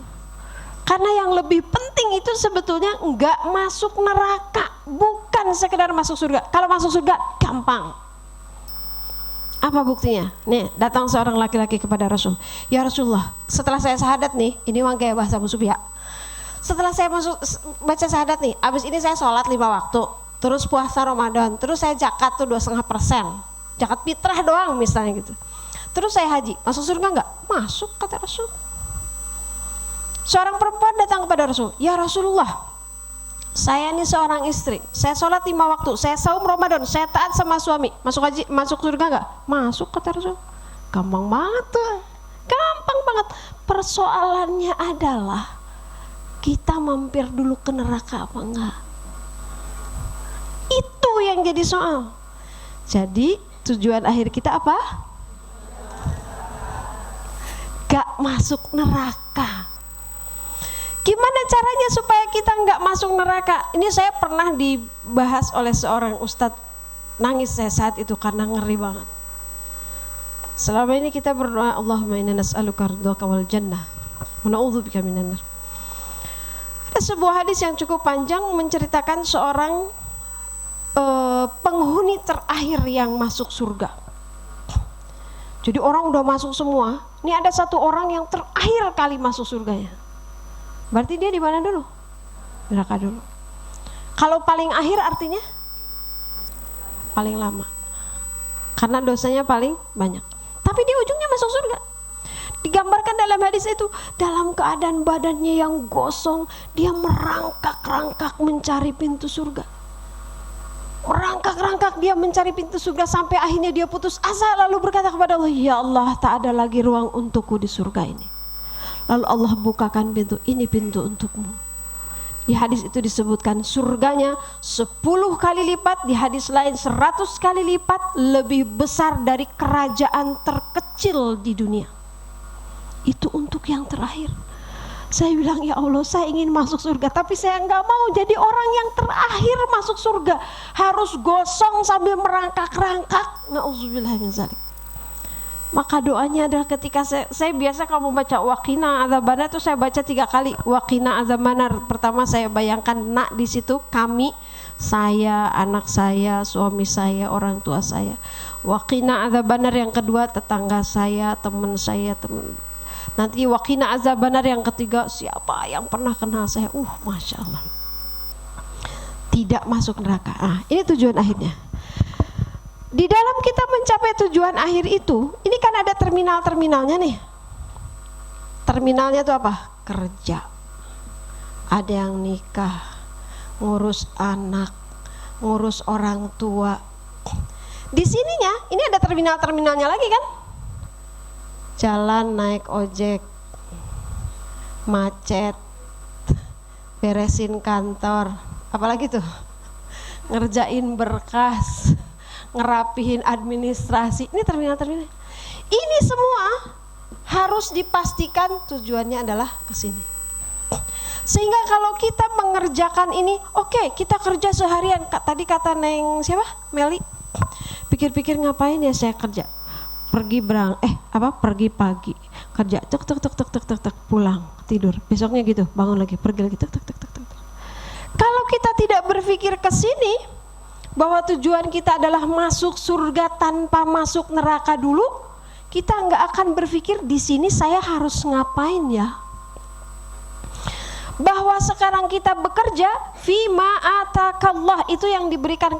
Karena yang lebih penting itu sebetulnya enggak masuk neraka, bukan sekedar masuk surga. Kalau masuk surga gampang. Apa buktinya? Nih, datang seorang laki-laki kepada Rasul. Ya Rasulullah, setelah saya syahadat nih, ini memang kayak bahasa musuh ya. Setelah saya baca syahadat nih, abis ini saya sholat 5 waktu, terus puasa Ramadan, terus saya zakat tuh 2,5%, zakat fitrah doang misalnya gitu. Terus saya haji, masuk surga enggak? Masuk, kata Rasul. Seorang perempuan datang kepada Rasul, ya Rasulullah, saya ini seorang istri, saya sholat 5 waktu, saya saum Ramadan, saya taat sama suami, masuk surga enggak? Masuk, kata Rasul. Gampang banget tuh, gampang banget. Persoalannya adalah kita mampir dulu ke neraka apa enggak? Itu yang jadi soal. Jadi tujuan akhir kita apa? Gak masuk neraka. Gimana caranya supaya kita nggak masuk neraka? Ini saya pernah dibahas oleh seorang ustadz, nangis saya saat itu karena ngeri banget. Selama ini kita berdoa, Allahumma inna nas'aluka ridhaka wal jannah wa na'udzubika minan nar. Ada sebuah hadis yang cukup panjang menceritakan seorang penghuni terakhir yang masuk surga. Jadi orang udah masuk semua, ini ada satu orang yang terakhir kali masuk surganya. Berarti dia di mana dulu? Neraka dulu. Kalau paling akhir artinya paling lama, karena dosanya paling banyak. Tapi di ujungnya masuk surga. Digambarkan dalam hadis itu, dalam keadaan badannya yang gosong, dia merangkak-rangkak mencari pintu surga. Merangkak-rangkak dia mencari pintu surga sampai akhirnya dia putus asa, lalu berkata kepada Allah, ya Allah, tak ada lagi ruang untukku di surga ini. Lalu Allah bukakan pintu, ini pintu untukmu. Di hadis itu disebutkan surganya 10 kali lipat, di hadis lain 100 kali lipat lebih besar dari kerajaan terkecil di dunia. Itu untuk yang terakhir. Saya bilang, ya Allah, saya ingin masuk surga, tapi saya nggak mau jadi orang yang terakhir masuk surga, harus gosong sambil merangkak-rangkak. Na'udzubillah min dzalik. Maka doanya adalah ketika saya biasa kalau membaca waqina adzabannar itu saya baca 3 kali. Waqina adzabannar, pertama saya bayangkan nak di situ kami, saya, anak saya, suami saya, orang tua saya. Waqina adzabannar yang kedua tetangga saya, teman saya, nanti waqina adzabannar yang ketiga siapa yang pernah kenal saya. Masya Allah, tidak masuk neraka. Ini tujuan akhirnya. Di dalam kita mencapai tujuan akhir itu, ini kan ada terminal-terminalnya nih. Terminalnya itu apa? Kerja. Ada yang nikah, ngurus anak, ngurus orang tua. Di sininya, ini ada terminal-terminalnya lagi kan? Jalan naik ojek, macet, beresin kantor, apalagi tuh? Ngerjain berkas, ngerapihin administrasi. Ini terminal-terminal. Ini semua harus dipastikan tujuannya adalah ke sini. Sehingga kalau kita mengerjakan ini, oke, kita kerja seharian. Tadi kata Neng siapa? Meli. Pikir-pikir ngapain ya saya kerja? Pergi pergi pagi, kerja tek pulang, tidur. Besoknya gitu, bangun lagi, pergi lagi tek. Kalau kita tidak berpikir ke sini, bahwa tujuan kita adalah masuk surga tanpa masuk neraka dulu, kita nggak akan berpikir di sini saya harus ngapain ya. bahwa sekarang kita bekerja fima atakallah, itu yang diberikan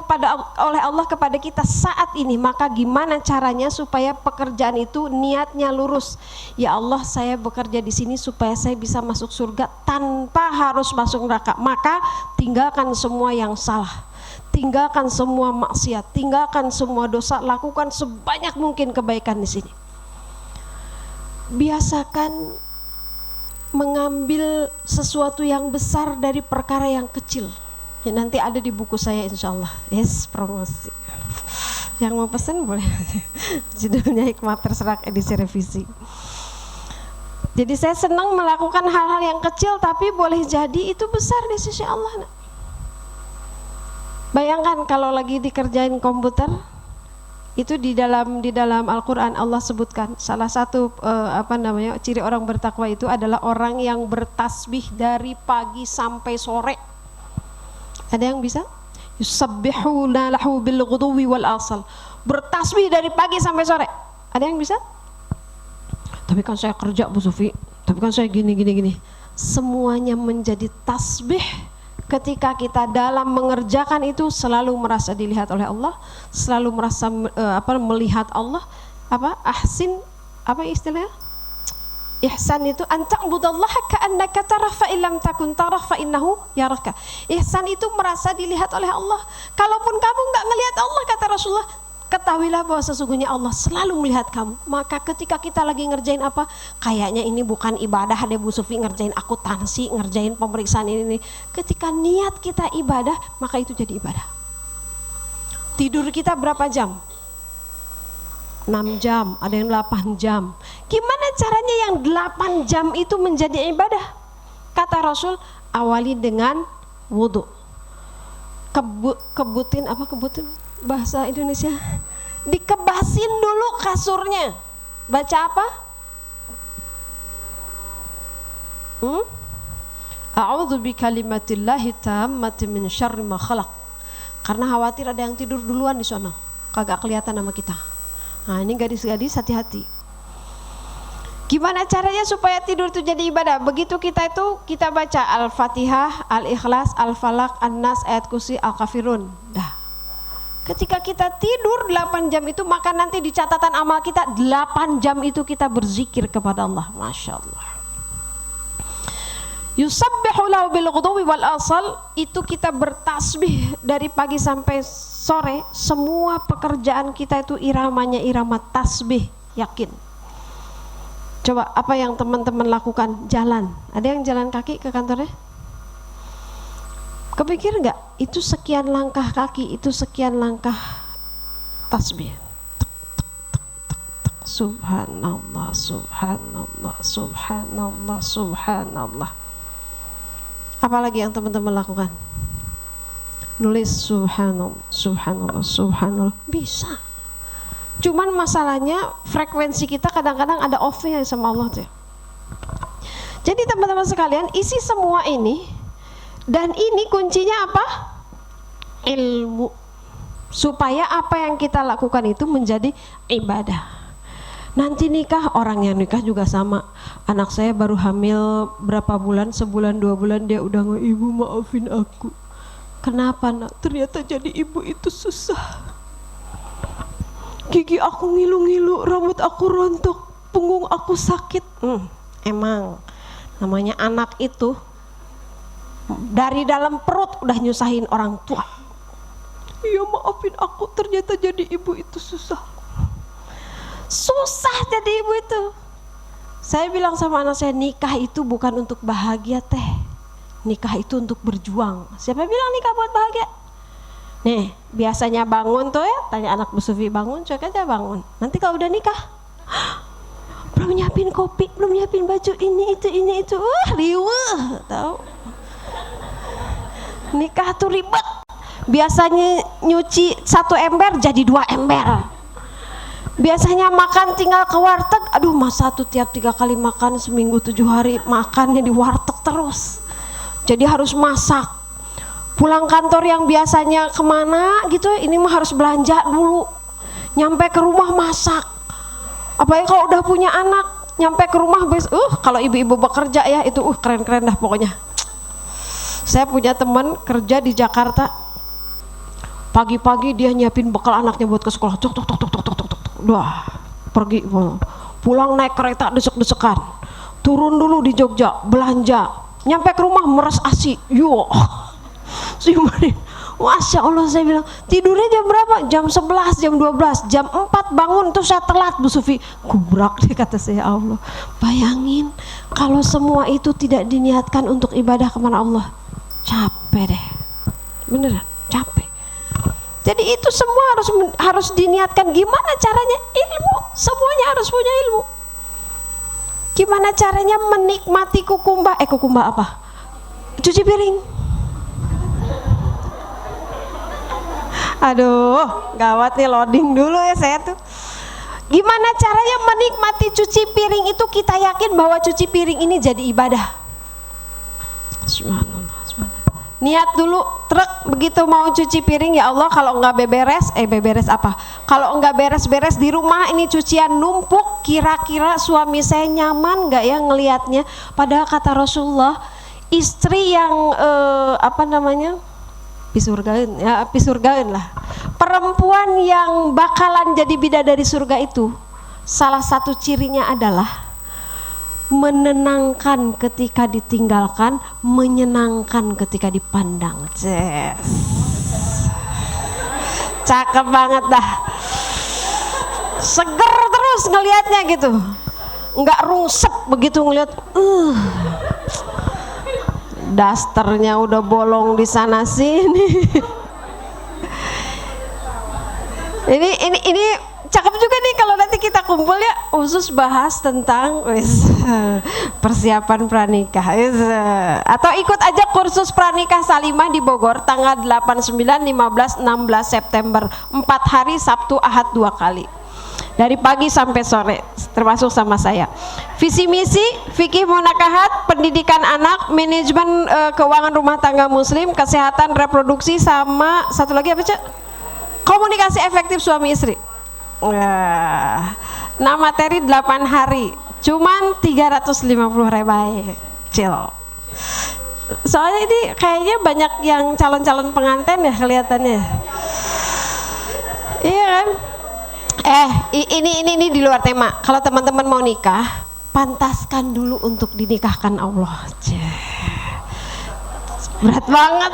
oleh Allah kepada kita saat ini. Maka gimana caranya supaya pekerjaan itu niatnya lurus? Ya Allah, saya bekerja di sini supaya saya bisa masuk surga tanpa harus masuk neraka. Maka tinggalkan semua yang salah, tinggalkan semua maksiat, tinggalkan semua dosa, lakukan sebanyak mungkin kebaikan di sini. Biasakan mengambil sesuatu yang besar dari perkara yang kecil. Ya, nanti ada di buku saya insya Allah. Yes, promosi. Yang mau pesan boleh. Judulnya Hikmah Terserak edisi revisi. Jadi saya senang melakukan hal-hal yang kecil, tapi boleh jadi itu besar di sisi Allah. Bayangkan kalau lagi dikerjain komputer, itu di dalam Al-Quran Allah sebutkan salah satu ciri orang bertakwa itu adalah orang yang bertasbih dari pagi sampai sore. Ada yang bisa? Yusabbihuna lahu bil ghuduwi wal asal. Bertasbih dari pagi sampai sore. Ada yang bisa? Tapi kan saya kerja Bu Sufi, tapi kan saya gini. Semuanya menjadi tasbih. Ketika kita dalam mengerjakan itu selalu merasa dilihat oleh Allah, selalu merasa melihat Allah. Ahsin, istilahnya? Ihsan itu anta'budallaha ka'annaka tarah fa illam takun tarah fa innahu yaraka. Ihsan itu merasa dilihat oleh Allah. Kalaupun kamu enggak ngelihat Allah, kata Rasulullah, ketahuilah bahwa sesungguhnya Allah selalu melihat kamu. Maka ketika kita lagi ngerjain apa, kayaknya ini bukan ibadah deh Bu Sufi, ngerjain akuntansi, ngerjain pemeriksaan ini. Ketika niat kita ibadah, maka itu jadi ibadah. Tidur kita berapa jam? 6 jam, ada yang 8 jam. Gimana caranya yang 8 jam itu menjadi ibadah? Kata Rasul, awali dengan wudu. Kebutin bahasa Indonesia, dikebasin dulu kasurnya. Baca apa? A'udzu bikalimatillahi tammati min syarri ma khalaq. Karena khawatir ada yang tidur duluan di sana, kagak kelihatan sama kita. Nah, ini gadis-gadis hati-hati. Gimana caranya supaya tidur itu jadi ibadah? Begitu kita baca Al-Fatihah, Al-Ikhlas, Al-Falaq, An-Nas, ayat kursi, Al-Kafirun. Dah. Ketika kita tidur 8 jam itu, maka nanti di catatan amal kita 8 jam itu kita berzikir kepada Allah. Masya Allah. Yusabbihu lahu bil ghuduwi wal asal, itu kita bertasbih dari pagi sampai sore. Semua pekerjaan kita itu iramanya irama tasbih, yakin. Coba apa yang teman-teman lakukan? Jalan. Ada yang jalan kaki ke kantornya? Kepikir enggak? Itu sekian langkah kaki, itu sekian langkah tasbih. Subhanallah, subhanallah, subhanallah, subhanallah. Apalagi yang teman-teman lakukan? Nulis subhanallah, subhanallah, subhanallah. Bisa. Cuman masalahnya frekuensi kita kadang-kadang ada off-nya sama Allah tuh. Jadi teman-teman sekalian, isi semua ini. Dan ini kuncinya apa? Ilmu. Supaya apa yang kita lakukan itu menjadi ibadah. Nanti nikah, orang yang nikah juga sama. Anak saya baru hamil berapa bulan, sebulan 2 bulan, dia udah ngomong, ibu maafin aku. Kenapa nak? Ternyata jadi ibu itu susah. Gigi aku ngilu-ngilu, rambut aku rontok, punggung aku sakit. Emang namanya anak itu dari dalam perut udah nyusahin orang tua. Iya maafin aku, ternyata jadi ibu itu susah. Susah jadi ibu itu. Saya bilang sama anak saya, nikah itu bukan untuk bahagia teh. Nikah itu untuk berjuang. Siapa bilang nikah buat bahagia? Nih, biasanya bangun tuh ya, tanya anak Bu Sufi, bangun, cuek aja bangun. Nanti kalau udah nikah, belum nyiapin kopi, belum nyiapin baju, ini itu. Riweuh, tahu? Nikah tuh ribet. Biasanya nyuci 1 ember jadi 2 ember. Biasanya makan tinggal ke warteg, aduh masa tuh tiap 3 kali makan seminggu 7 hari makannya di warteg terus. Jadi harus masak. Pulang kantor yang biasanya kemana gitu, ini mah harus belanja dulu. Nyampe ke rumah masak. Apalagi kalau udah punya anak, nyampe ke rumah kalau ibu-ibu bekerja ya itu keren-keren dah pokoknya. Saya punya teman kerja di Jakarta, pagi-pagi dia nyiapin bekal anaknya buat ke sekolah, tuk, wah pergi, pulang naik kereta desek-desekan, turun dulu di Jogja belanja, nyampe ke rumah meres ASI, yo, Masya Allah, saya bilang tidurnya jam berapa? Jam 11, jam 12, jam 4 bangun tuh saya telat Bu Sufi. Gubrak deh kata saya, Allah. Bayangin kalau semua itu tidak diniatkan untuk ibadah kepada Allah, capek deh, beneran capek. Jadi itu semua harus diniatkan. Gimana caranya? Ilmu, semuanya harus punya ilmu. Gimana caranya menikmati kukumba apa? Cuci piring. Aduh, gawat nih, loading dulu ya saya tuh. Gimana caranya menikmati cuci piring itu? Kita yakin bahwa cuci piring ini jadi ibadah. Subhanallah. Niat dulu, truk begitu mau cuci piring, ya Allah kalau enggak beberes apa? Kalau enggak beres-beres di rumah ini cucian numpuk, kira-kira suami saya nyaman enggak ya ngelihatnya? Padahal kata Rasulullah, istri yang pisurgaun lah. Perempuan yang bakalan jadi bidadari surga itu, salah satu cirinya adalah menenangkan ketika ditinggalkan, menyenangkan ketika dipandang. Yes. Cakep banget dah. Seger terus ngelihatnya gitu. Enggak rungsep begitu ngelihat. Dasternya udah bolong di sana sini. Ini cakep juga nih kalau nanti kita kumpul ya, khusus bahas tentang persiapan pranikah. Atau ikut aja kursus pranikah Salimah di Bogor tanggal 8, 9, 15, 16 September, 4 hari, Sabtu Ahad 2 kali. Dari pagi sampai sore, termasuk sama saya. Visi misi, fikih munakahat, pendidikan anak, manajemen keuangan rumah tangga muslim, kesehatan reproduksi, sama satu lagi apa Cak? Komunikasi efektif suami istri. Nah, materi 8 hari, cuman 350 rebai, cil. Soalnya ini kayaknya banyak yang calon-calon pengantin ya kelihatannya. Iya kan? Ini di luar tema. Kalau teman-teman mau nikah, pantaskan dulu untuk dinikahkan Allah. Berat banget.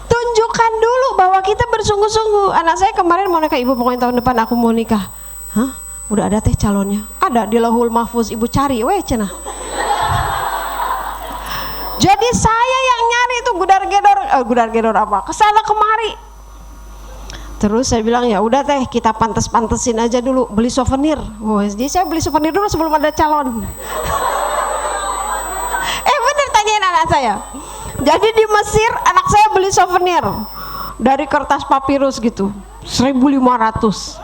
Tunjukkan dulu bahwa kita bersungguh-sungguh. Anak saya kemarin mau nikah, ibu pokoknya tahun depan aku mau nikah. Hah? Udah ada teh calonnya? Ada di Lauhul Mahfuz, ibu cari, weh cenah. Jadi saya yang nyari itu gudar-gedor apa? Kesana kemari. Terus saya bilang ya udah teh, kita pantes-pantesin aja dulu, beli souvenir. Jadi saya beli souvenir dulu sebelum ada calon. Bener, tanyain anak saya. Jadi di Mesir anak saya beli souvenir dari kertas papirus gitu, 1.500.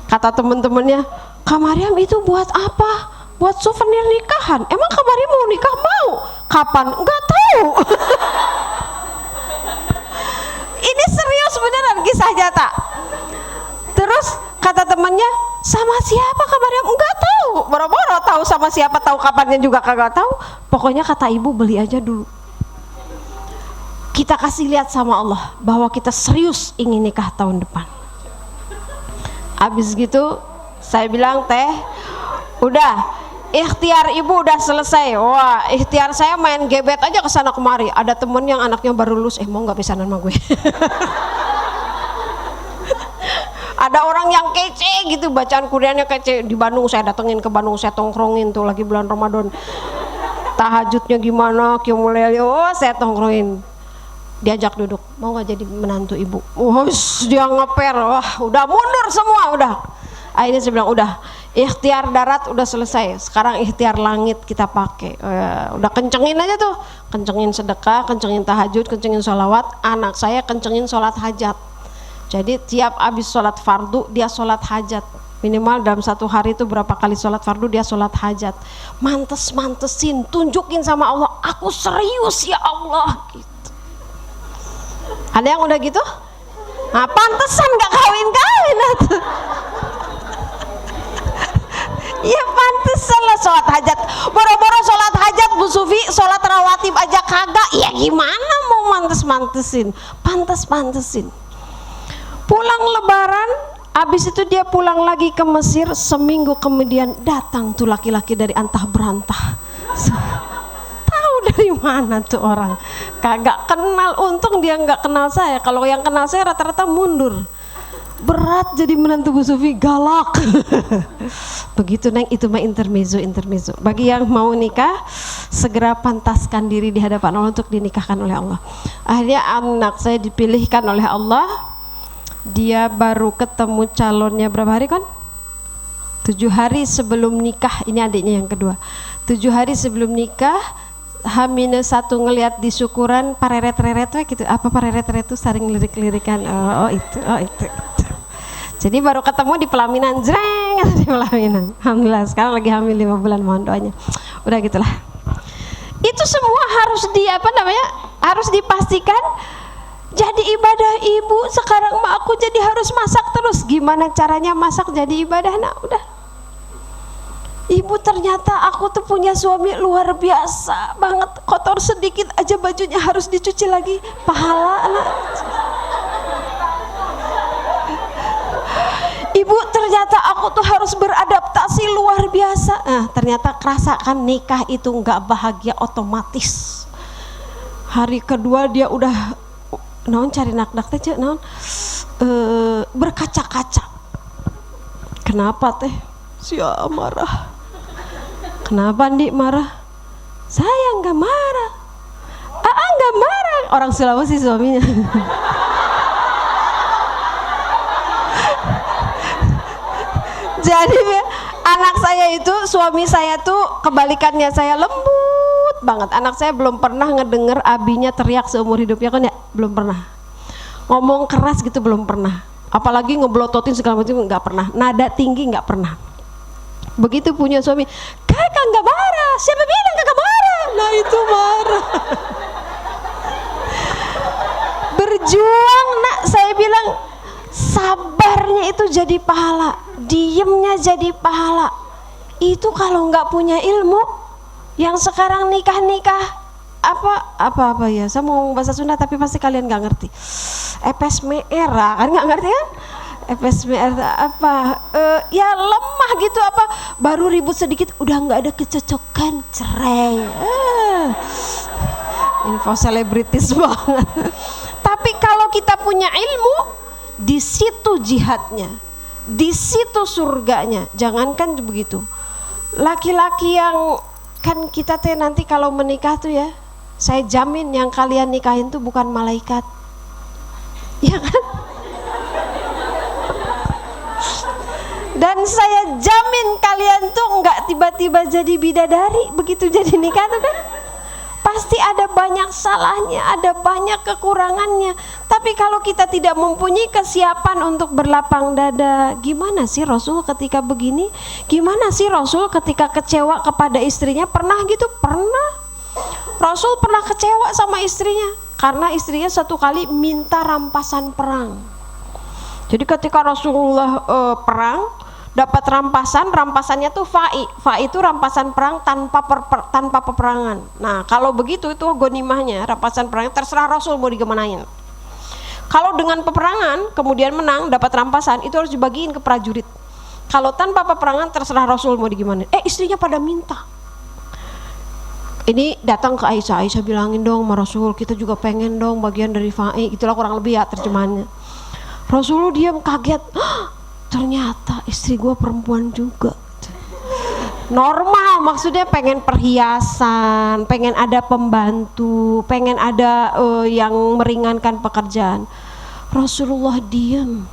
Kata temen-temennya, Kak Mariam itu buat apa? Buat souvenir nikahan. Emang Kak Mariam mau nikah? Mau. Kapan? Enggak tahu. Ini serius beneran, kisah nyata. Terus kata temannya, sama siapa Kak Mariam? Enggak tahu. Boro-boro tahu sama siapa, tahu kapannya juga kagak tahu. Pokoknya kata ibu beli aja dulu. Kita kasih lihat sama Allah bahwa kita serius ingin nikah tahun depan. Habis gitu saya bilang, teh udah, ikhtiar ibu udah selesai. Wah, ikhtiar saya main gebet aja kesana kemari. Ada temen yang anaknya baru lulus, mau nggak pesanan sama gue? Ada orang yang kece gitu, bacaan Qur'annya kece. Di Bandung saya datengin ke Bandung, saya tongkrongin tuh lagi bulan Ramadan. Tahajudnya gimana, qiyamul lail, saya tongkrongin. Diajak duduk, mau nggak jadi menantu ibu? Dia ngeper, wah udah mundur semua, udah. Akhirnya saya bilang udah, ikhtiar darat udah selesai, sekarang ikhtiar langit kita pakai. Udah kencengin aja tuh, kencengin sedekah, kencengin tahajud, kencengin sholawat. Anak saya kencengin sholat hajat. Jadi tiap abis sholat fardu dia sholat hajat. Minimal dalam satu hari itu berapa kali sholat fardu dia sholat hajat. Mantesin, tunjukin sama Allah, aku serius ya Allah. Gitu. Ada yang udah gitu? Nah, pantesan gak kawin-kawin. Ya pantesan lah sholat hajat. Boro-boro sholat hajat Bu Sufi, sholat rawatib aja kagak. Ya gimana mau mantes-mantesin? Pantes-pantesin. Pulang lebaran, abis itu dia pulang lagi ke Mesir. Seminggu kemudian datang tuh laki-laki dari antah berantah. Tahu dari mana tuh orang? Kagak kenal. Untung dia nggak kenal saya. Kalau yang kenal saya rata-rata mundur. Berat jadi menantu Bu Sufi, galak. Begitu Neng, itu mah intermezzo. Bagi yang mau nikah, segera pantaskan diri di hadapan Allah untuk dinikahkan oleh Allah. Akhirnya anak saya dipilihkan oleh Allah. Dia baru ketemu calonnya berapa hari kan? 7 hari sebelum nikah. Ini adiknya yang kedua. 7 hari sebelum nikah, H-1 ngelihat di syukuran pareret-reret gitu. Apa pareret-reret itu? Saring lirik-lirikan. Oh itu. Jadi baru ketemu di pelaminan, jreng di pelaminan. Alhamdulillah sekarang lagi hamil 5 bulan, mohon doanya. Udah gitulah. Itu semua harus harus dipastikan. Jadi ibadah ibu, sekarang mah aku jadi harus masak terus. Gimana caranya masak jadi ibadah? Nah udah. Ibu ternyata aku tuh punya suami luar biasa banget. Kotor sedikit aja bajunya harus dicuci lagi. Pahala anak. Ibu ternyata aku tuh harus beradaptasi luar biasa. Ternyata kerasakan nikah itu nggak bahagia otomatis. Hari kedua dia udah cari nak-nak teh berkaca-kaca. Kenapa teh? Sia marah. Kenapa Ndik marah? Saya nggak marah. Nggak marah. Orang Sulawesi suaminya. Jadi anak saya itu, suami saya tuh kebalikannya, saya lembut banget. Anak saya belum pernah ngedenger abinya teriak seumur hidupnya kan ya, belum pernah. Ngomong keras gitu belum pernah. Apalagi ngeblototin segala macam nggak pernah. Nada tinggi nggak pernah. Begitu punya suami, kakak nggak marah. Siapa bilang kakak marah? Nah itu marah. Berjuang nak, saya bilang sabarnya itu jadi pahala, diemnya jadi pahala. Itu kalau nggak punya ilmu, yang sekarang nikah apa ya, saya mau ngomong bahasa Sunda tapi pasti kalian nggak ngerti. Epes merah kan, nggak ngerti kan? Epes merah apa? Ya lemah gitu, apa baru ribut sedikit udah nggak ada kecocokan, cerai. Info selebritis banget. Tapi kalau kita punya ilmu, di situ jihadnya, di situ surganya. Jangankan begitu, laki-laki yang kan kita teh nanti kalau menikah tuh ya, saya jamin yang kalian nikahin tuh bukan malaikat, ya kan? Dan saya jamin kalian tuh nggak tiba-tiba jadi bidadari begitu jadi nikah tuh kan. Pasti ada banyak salahnya, ada banyak kekurangannya. Tapi kalau kita tidak mempunyai kesiapan untuk berlapang dada, gimana sih Rasul ketika begini? Gimana sih Rasul ketika kecewa kepada istrinya? Pernah gitu? Pernah. Rasul pernah kecewa sama istrinya karena istrinya satu kali minta rampasan perang. Jadi ketika Rasulullah perang, dapat rampasannya tuh fa'i itu rampasan perang tanpa peperangan. Nah kalau begitu itu gonimahnya, rampasan perang, terserah Rasul mau digimanain. Kalau dengan peperangan kemudian menang dapat rampasan, itu harus dibagiin ke prajurit. Kalau tanpa peperangan terserah Rasul mau digimanain. Istrinya pada minta. Ini datang ke Aisyah bilangin dong sama Rasul, kita juga pengen dong bagian dari fa'i, itulah kurang lebih ya terjemahannya. Rasul diam kaget. Ternyata istri gue perempuan juga. Normal, maksudnya pengen perhiasan, pengen ada pembantu, pengen ada yang meringankan pekerjaan. Rasulullah diam,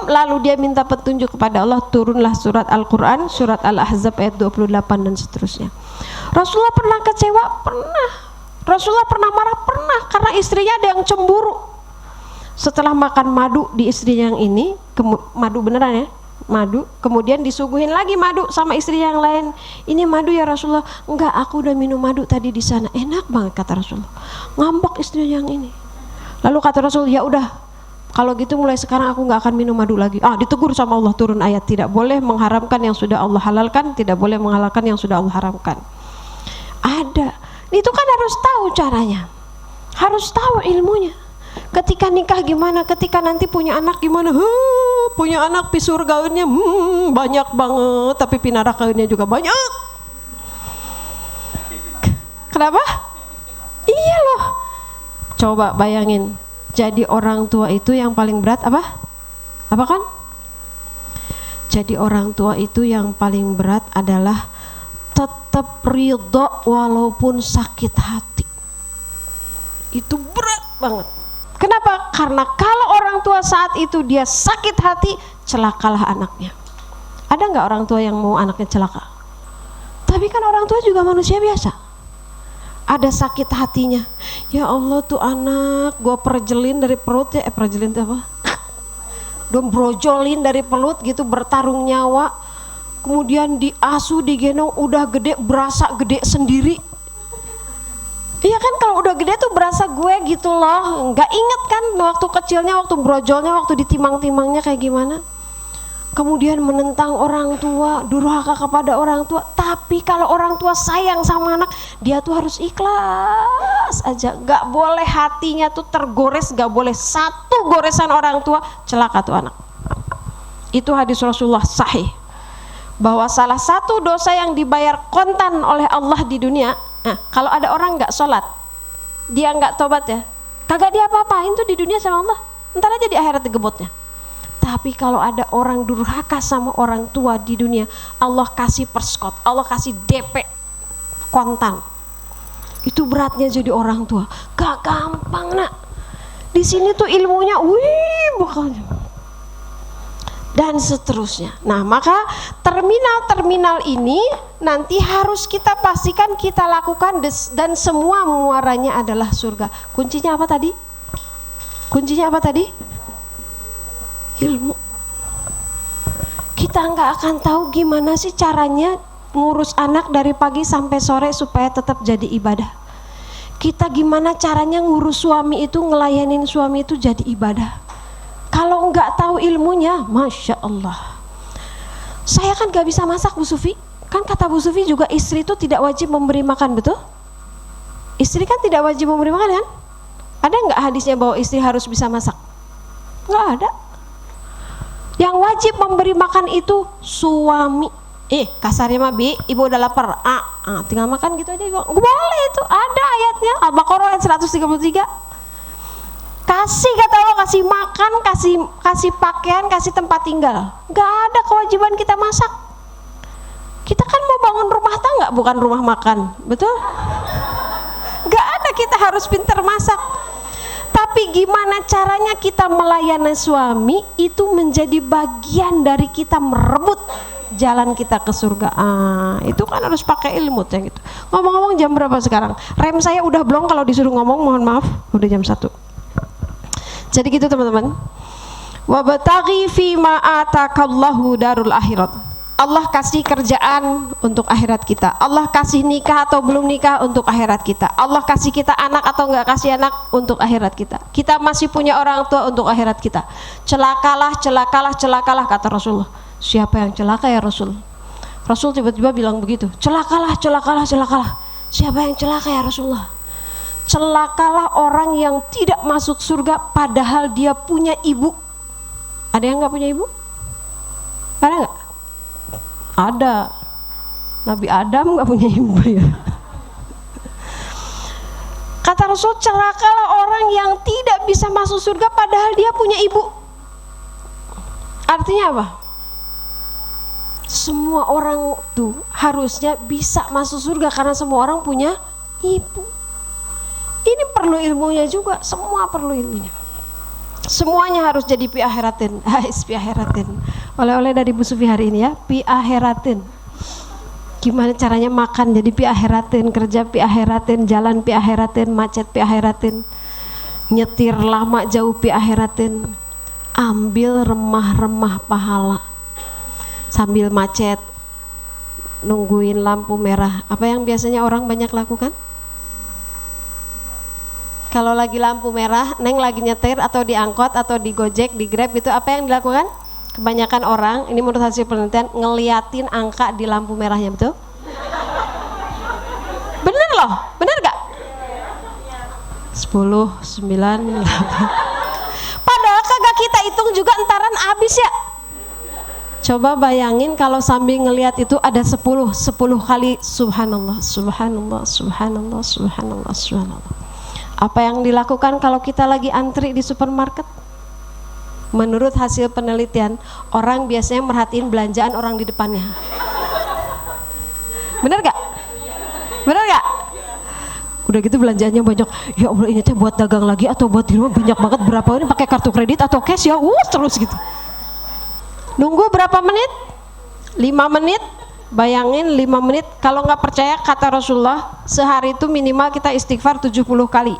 lalu dia minta petunjuk kepada Allah. Turunlah surat Al-Quran, surat Al-Ahzab ayat 28 dan seterusnya. Rasulullah pernah kecewa? Pernah. Rasulullah pernah marah? Pernah, karena istrinya ada yang cemburu. Setelah makan madu di istrinya yang ini, madu beneran ya, madu, kemudian disuguhin lagi madu sama istri yang lain. Ini madu ya Rasulullah. Enggak, aku udah minum madu tadi di sana. Enak banget kata Rasulullah. Ngambek istri yang ini. Lalu kata Rasul, ya udah, Kalau gitu mulai sekarang aku nggak akan minum madu lagi. Ditegur sama Allah, turun ayat, tidak boleh mengharamkan yang sudah Allah halalkan, tidak boleh menghalalkan yang sudah Allah haramkan. Ada. Itu kan harus tahu caranya, harus tahu ilmunya. Ketika nikah gimana, ketika nanti punya anak gimana. Punya anak pi surgaunnya banyak banget, tapi pi nerakaunnya juga banyak. Kenapa? Iya loh. Coba bayangin, jadi orang tua itu yang paling berat apa? Apa kan? Jadi orang tua itu yang paling berat adalah tetap ridho walaupun sakit hati. Itu berat banget. Kenapa? Karena kalau orang tua saat itu dia sakit hati, celakalah anaknya. Ada nggak orang tua yang mau anaknya celaka? Tapi kan orang tua juga manusia biasa. Ada sakit hatinya. Ya Allah, tuh anak gua perjelin dari perut ya, perjelin itu apa? Brojolin dari perut gitu, bertarung nyawa. Kemudian diasuh, digendong, udah gede, berasa gede sendiri. Iya kan, kalau udah gede tuh berasa gue gitu loh. Nggak inget kan waktu kecilnya, waktu brojolnya, waktu ditimang-timangnya kayak gimana. Kemudian menentang orang tua, durhaka kepada orang tua. Tapi kalau orang tua sayang sama anak, dia tuh harus ikhlas aja. Gak boleh hatinya tuh tergores, gak boleh satu goresan orang tua, celaka tuh anak. Itu hadis Rasulullah sahih, bahwa salah satu dosa yang dibayar kontan oleh Allah di dunia. Nah, kalau ada orang gak sholat, dia gak tobat ya, kagak dia apa-apain tuh di dunia sama Allah. Ntar aja di akhirat digebotnya. Tapi kalau ada orang durhaka sama orang tua di dunia, Allah kasih perskot, Allah kasih DP kontan. Itu beratnya jadi orang tua. Gak gampang nak. Di sini tuh ilmunya, pokoknya. Dan seterusnya. Nah, maka terminal-terminal ini nanti harus kita pastikan kita lakukan, dan semua muaranya adalah surga. Kuncinya apa tadi? Kuncinya apa tadi? Ilmu. Kita nggak akan tahu gimana sih caranya ngurus anak dari pagi sampai sore supaya tetap jadi ibadah. Kita gimana caranya ngurus suami itu, ngelayanin suami itu jadi ibadah. Kalau nggak tahu ilmunya, Masya Allah. Saya kan nggak bisa masak, Bu Sufi. Kan kata Bu Sufi juga istri itu tidak wajib memberi makan, betul? Istri kan tidak wajib memberi makan kan? Ada nggak hadisnya bahwa istri harus bisa masak? Nggak ada. Yang wajib memberi makan itu suami. Kasarnya mah Bi, ibu udah lapar, tinggal makan gitu aja. Boleh, itu ada ayatnya, Al-Baqarah ayat 133. Kasih, kata Allah, kasih makan, kasih pakaian, kasih tempat tinggal. Gak ada kewajiban kita masak. Kita kan mau bangun rumah tangga, bukan rumah makan, betul? Gak ada, kita harus pintar masak. Tapi gimana caranya kita melayani suami itu menjadi bagian dari kita merebut jalan kita ke surga. Itu kan harus pakai ilmu yang itu. Ngomong-ngomong, jam berapa sekarang? Rem saya udah belum kalau disuruh ngomong, mohon maaf, udah jam 1. Jadi gitu teman-teman. Wabtaghi fima atakallahu darul akhirat. Allah kasih kerjaan untuk akhirat kita. Allah kasih nikah atau belum nikah untuk akhirat kita. Allah kasih kita anak atau enggak kasih anak untuk akhirat kita. Kita masih punya orang tua untuk akhirat kita. Celakalah, celakalah, celakalah, kata Rasulullah. Siapa yang celaka ya Rasul? Rasul tiba-tiba bilang begitu. Celakalah, celakalah, celakalah. Siapa yang celaka ya Rasulullah? Celakalah orang yang tidak masuk surga padahal dia punya ibu. Ada yang enggak punya ibu? Ada enggak? Ada. Nabi Adam nggak punya ibu ya. Kata Rasul, celakalah orang yang tidak bisa masuk surga padahal dia punya ibu. Artinya apa? Semua orang tuh harusnya bisa masuk surga karena semua orang punya ibu. Ini perlu ilmunya juga, semua perlu ilmunya. Semuanya harus jadi pi akhiratin. Pi akhiratin. Oleh-oleh dari Bu Sufi hari ini ya, pi akhiratin. Gimana caranya makan jadi pi akhiratin, kerja pi akhiratin, jalan pi akhiratin, macet pi akhiratin, nyetir lama jauh pi akhiratin. Ambil remah-remah pahala sambil macet, nungguin lampu merah. Apa yang biasanya orang banyak lakukan? Kalau lagi lampu merah, Neng lagi nyetir atau di angkot atau di Gojek, di Grab gitu, apa yang dilakukan? Kebanyakan orang, ini menurut hasil penelitian, ngeliatin angka di lampu merahnya, betul? Bener loh, bener gak? 10, 9, 8. Padahal kagak kita hitung juga entaran habis ya. Coba bayangin kalau sambil ngelihat itu ada 10 kali subhanallah, subhanallah, subhanallah, subhanallah, subhanallah. Apa yang dilakukan kalau kita lagi antri di supermarket? Menurut hasil penelitian, orang biasanya merhatiin belanjaan orang di depannya. Bener gak? Bener gak? Udah gitu belanjaannya banyak. Ya Allah, ini teh buat dagang lagi atau buat di rumah banyak banget, berapa ini pakai kartu kredit atau cash ya? Terus gitu. Nunggu berapa menit? 5 menit. Bayangin 5 menit. Kalau nggak percaya, kata Rasulullah, sehari itu minimal kita istighfar 70 kali.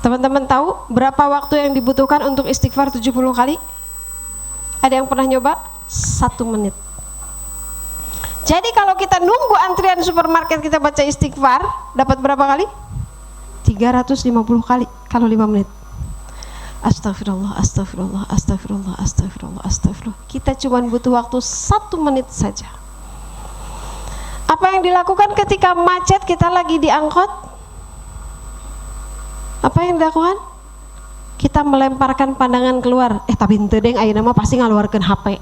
Teman-teman tahu berapa waktu yang dibutuhkan untuk istighfar 70 kali? Ada yang pernah nyoba? 1 menit. Jadi kalau kita nunggu antrian supermarket kita baca istighfar, dapat berapa kali? 350 kali kalau 5 menit. Astagfirullah, astagfirullah, astagfirullah, astagfirullah, astagfirullah. Kita cuma butuh waktu 1 menit saja. Apa yang dilakukan ketika macet kita lagi di angkot? Apa yang dilakukan? Kita melemparkan pandangan keluar. Tapi ente deng ayeuna mah pasti ngaluarkeun HP.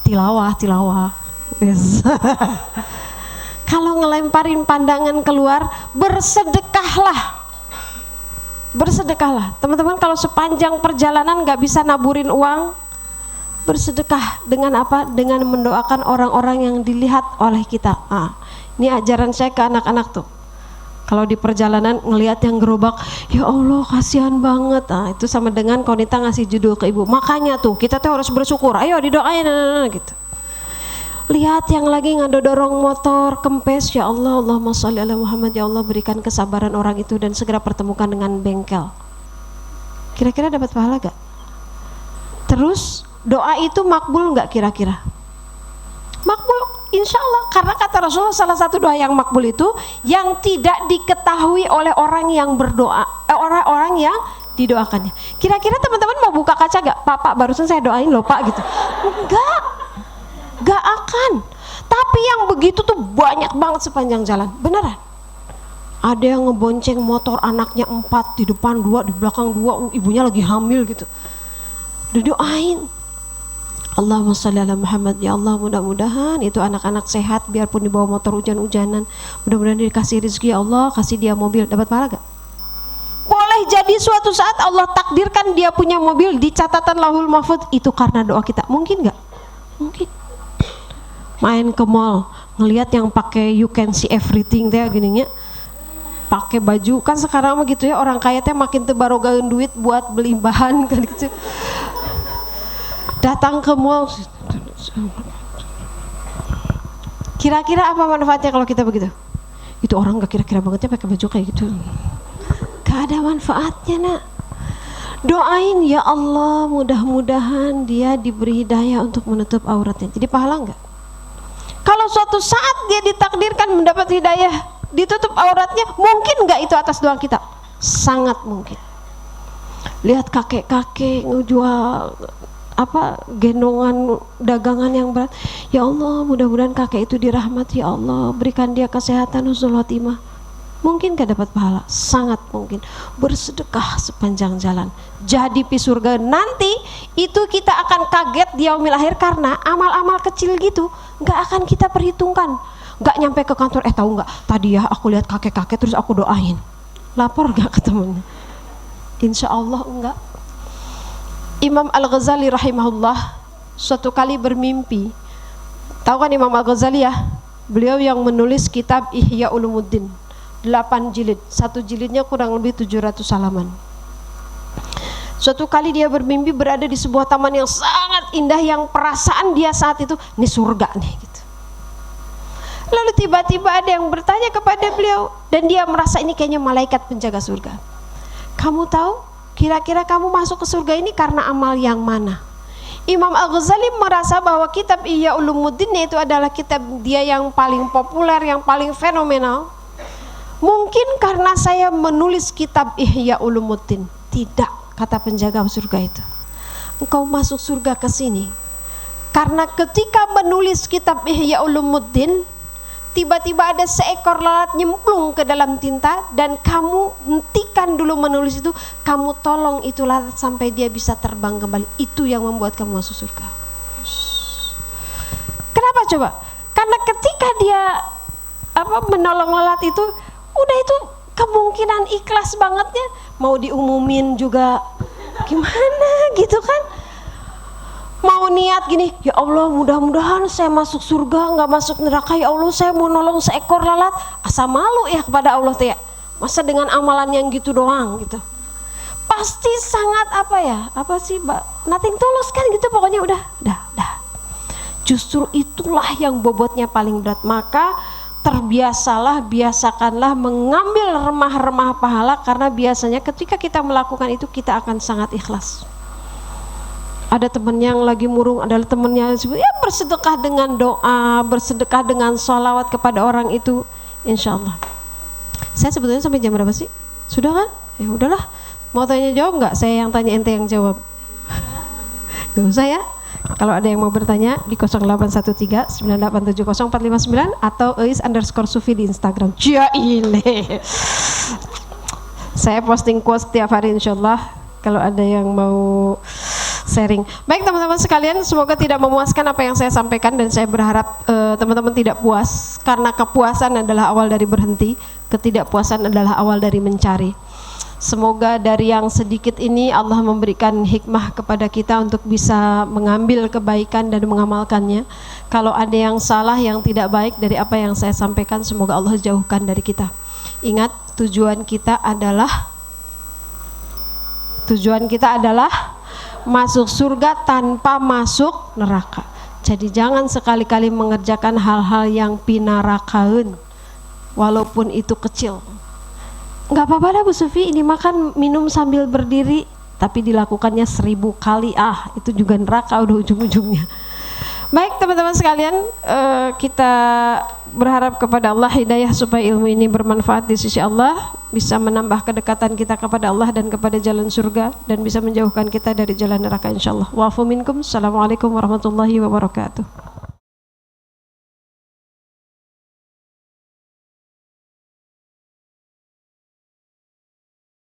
tilawah. Yes. Kalau ngelemparin pandangan keluar, bersedekahlah. Bersedekahlah. Teman-teman, kalau sepanjang perjalanan nggak bisa naburin uang, bersedekah dengan apa? Dengan mendoakan orang-orang yang dilihat oleh kita. Ini ajaran saya ke anak-anak tuh. Kalau di perjalanan ngelihat yang gerobak, ya Allah kasihan banget. Itu sama dengan Konita ngasih judul ke ibu. Makanya tuh kita tuh harus bersyukur. Ayo didoain gitu. Lihat yang lagi ngadodorong motor kempes, ya Allah, Allahumma sholli ala Muhammad, ya Allah berikan kesabaran orang itu dan segera pertemukan dengan bengkel. Kira-kira dapat pahala gak? Terus doa itu makbul gak kira-kira? Makbul, insya Allah, karena kata Rasulullah salah satu doa yang makbul itu yang tidak diketahui oleh orang yang berdoa, orang-orang yang didoakannya. Kira-kira teman-teman mau buka kaca gak? Pak, barusan saya doain loh Pak gitu. Gak akan. Tapi yang begitu tuh banyak banget sepanjang jalan, beneran. Ada yang ngebonceng motor anaknya 4, di depan 2, di belakang 2, ibunya lagi hamil gitu. Didoain. Allahumma sholli ala Muhammad, ya Allah mudah-mudahan itu anak-anak sehat biarpun dibawa motor hujan-hujanan, mudah-mudahan dikasih rezeki ya Allah, kasih dia mobil. Dapat pahala gak? Boleh jadi suatu saat Allah takdirkan dia punya mobil di catatan Lauhul Mahfuz, itu karena doa kita. Mungkin gak? Mungkin. Main ke mall ngelihat yang pakai you can see everything teh gininya, pakai baju kan sekarang mah gitu ya, orang kaya teh makin tebarogaeun duit buat beli bahan kan gitu. Datang ke mall, kira-kira apa manfaatnya kalau kita begitu? Itu orang gak kira-kira banget ya pakai baju kayak gitu. Gak ada manfaatnya nak. Doain ya Allah mudah-mudahan dia diberi hidayah untuk menutup auratnya. Jadi pahala enggak? Kalau suatu saat dia ditakdirkan mendapat hidayah ditutup auratnya, mungkin enggak itu atas doa kita? Sangat mungkin. Lihat kakek-kakek ngejual gendongan dagangan yang berat. Ya Allah mudah-mudahan kakek itu dirahmati, ya Allah berikan dia kesehatan husnul khotimah. Mungkin gak dapat pahala? Sangat mungkin. Bersedekah sepanjang jalan, jadi pi surga nanti itu kita akan kaget di yaumil akhir, karena amal-amal kecil gitu gak akan kita perhitungkan. Gak nyampe ke kantor, tahu gak tadi ya aku lihat kakek-kakek terus aku doain. Lapor gak ke temennya? Insya Allah enggak. Imam Al-Ghazali rahimahullah suatu kali bermimpi. Tahu kan Imam Al-Ghazali ya? Beliau yang menulis kitab Ihya Ulumuddin 8 jilid, satu jilidnya kurang lebih 700 halaman. Suatu kali dia bermimpi berada di sebuah taman yang sangat indah, yang perasaan dia saat itu ini surga nih gitu. Lalu tiba-tiba ada yang bertanya kepada beliau, dan dia merasa ini kayaknya malaikat penjaga surga. Kamu tahu kira-kira kamu masuk ke surga ini karena amal yang mana? Imam Al-Ghazali merasa bahwa kitab Ihya Ulumuddin itu adalah kitab dia yang paling populer, yang paling fenomenal. Mungkin karena saya menulis kitab Ihya Ulumuddin. Tidak, kata penjaga surga itu. Engkau masuk surga ke sini karena ketika menulis kitab Ihya Ulumuddin, tiba-tiba ada seekor lalat nyemplung ke dalam tinta dan kamu hentikan dulu menulis itu, kamu tolong itu lalat sampai dia bisa terbang kembali. Itu yang membuat kamu masuk surga. Kenapa coba? Karena ketika dia menolong lalat itu, udah itu kemungkinan ikhlas bangetnya, mau diumumin juga gimana gitu kan, mau niat gini, ya Allah mudah-mudahan saya masuk surga nggak masuk neraka, ya Allah saya mau nolong seekor lalat, asa malu ya kepada Allah tuh ya, masa dengan amalan yang gitu doang gitu, pasti sangat nothing tulus kan gitu, pokoknya udah. Justru itulah yang bobotnya paling berat. Maka biasakanlah mengambil remah-remah pahala, karena biasanya ketika kita melakukan itu kita akan sangat ikhlas. Ada teman yang lagi murung, ada temannya ya bersedekah dengan doa, bersedekah dengan sholawat kepada orang itu, insya Allah. Saya sebetulnya sampai jam berapa sih? Sudah kan? Ya udahlah, mau tanya jawab nggak? Saya yang tanya, ente yang jawab. Gak usah ya. Kalau ada yang mau bertanya di 0813-9870-459 atau @Eis_Sufi di Instagram. Ya ini. Saya posting quotes setiap hari insyaallah kalau ada yang mau sharing. Baik teman-teman sekalian, semoga tidak memuaskan apa yang saya sampaikan, dan saya berharap teman-teman tidak puas, karena kepuasan adalah awal dari berhenti, ketidakpuasan adalah awal dari mencari. Semoga dari yang sedikit ini Allah memberikan hikmah kepada kita untuk bisa mengambil kebaikan dan mengamalkannya. Kalau ada yang salah, yang tidak baik dari apa yang saya sampaikan, semoga Allah jauhkan dari kita. Ingat, tujuan kita adalah masuk surga tanpa masuk neraka. Jadi jangan sekali-kali mengerjakan hal-hal yang pinarakaun, walaupun itu kecil. Nggak apa-apa dah Bu Sufi, ini makan minum sambil berdiri, tapi dilakukannya 1000 kali, itu juga neraka udah ujung-ujungnya. Baik teman-teman sekalian, kita berharap kepada Allah hidayah supaya ilmu ini bermanfaat di sisi Allah, bisa menambah kedekatan kita kepada Allah dan kepada jalan surga, dan bisa menjauhkan kita dari jalan neraka insyaallah. Wa'afu minkum. Assalamualaikum warahmatullahi wabarakatuh.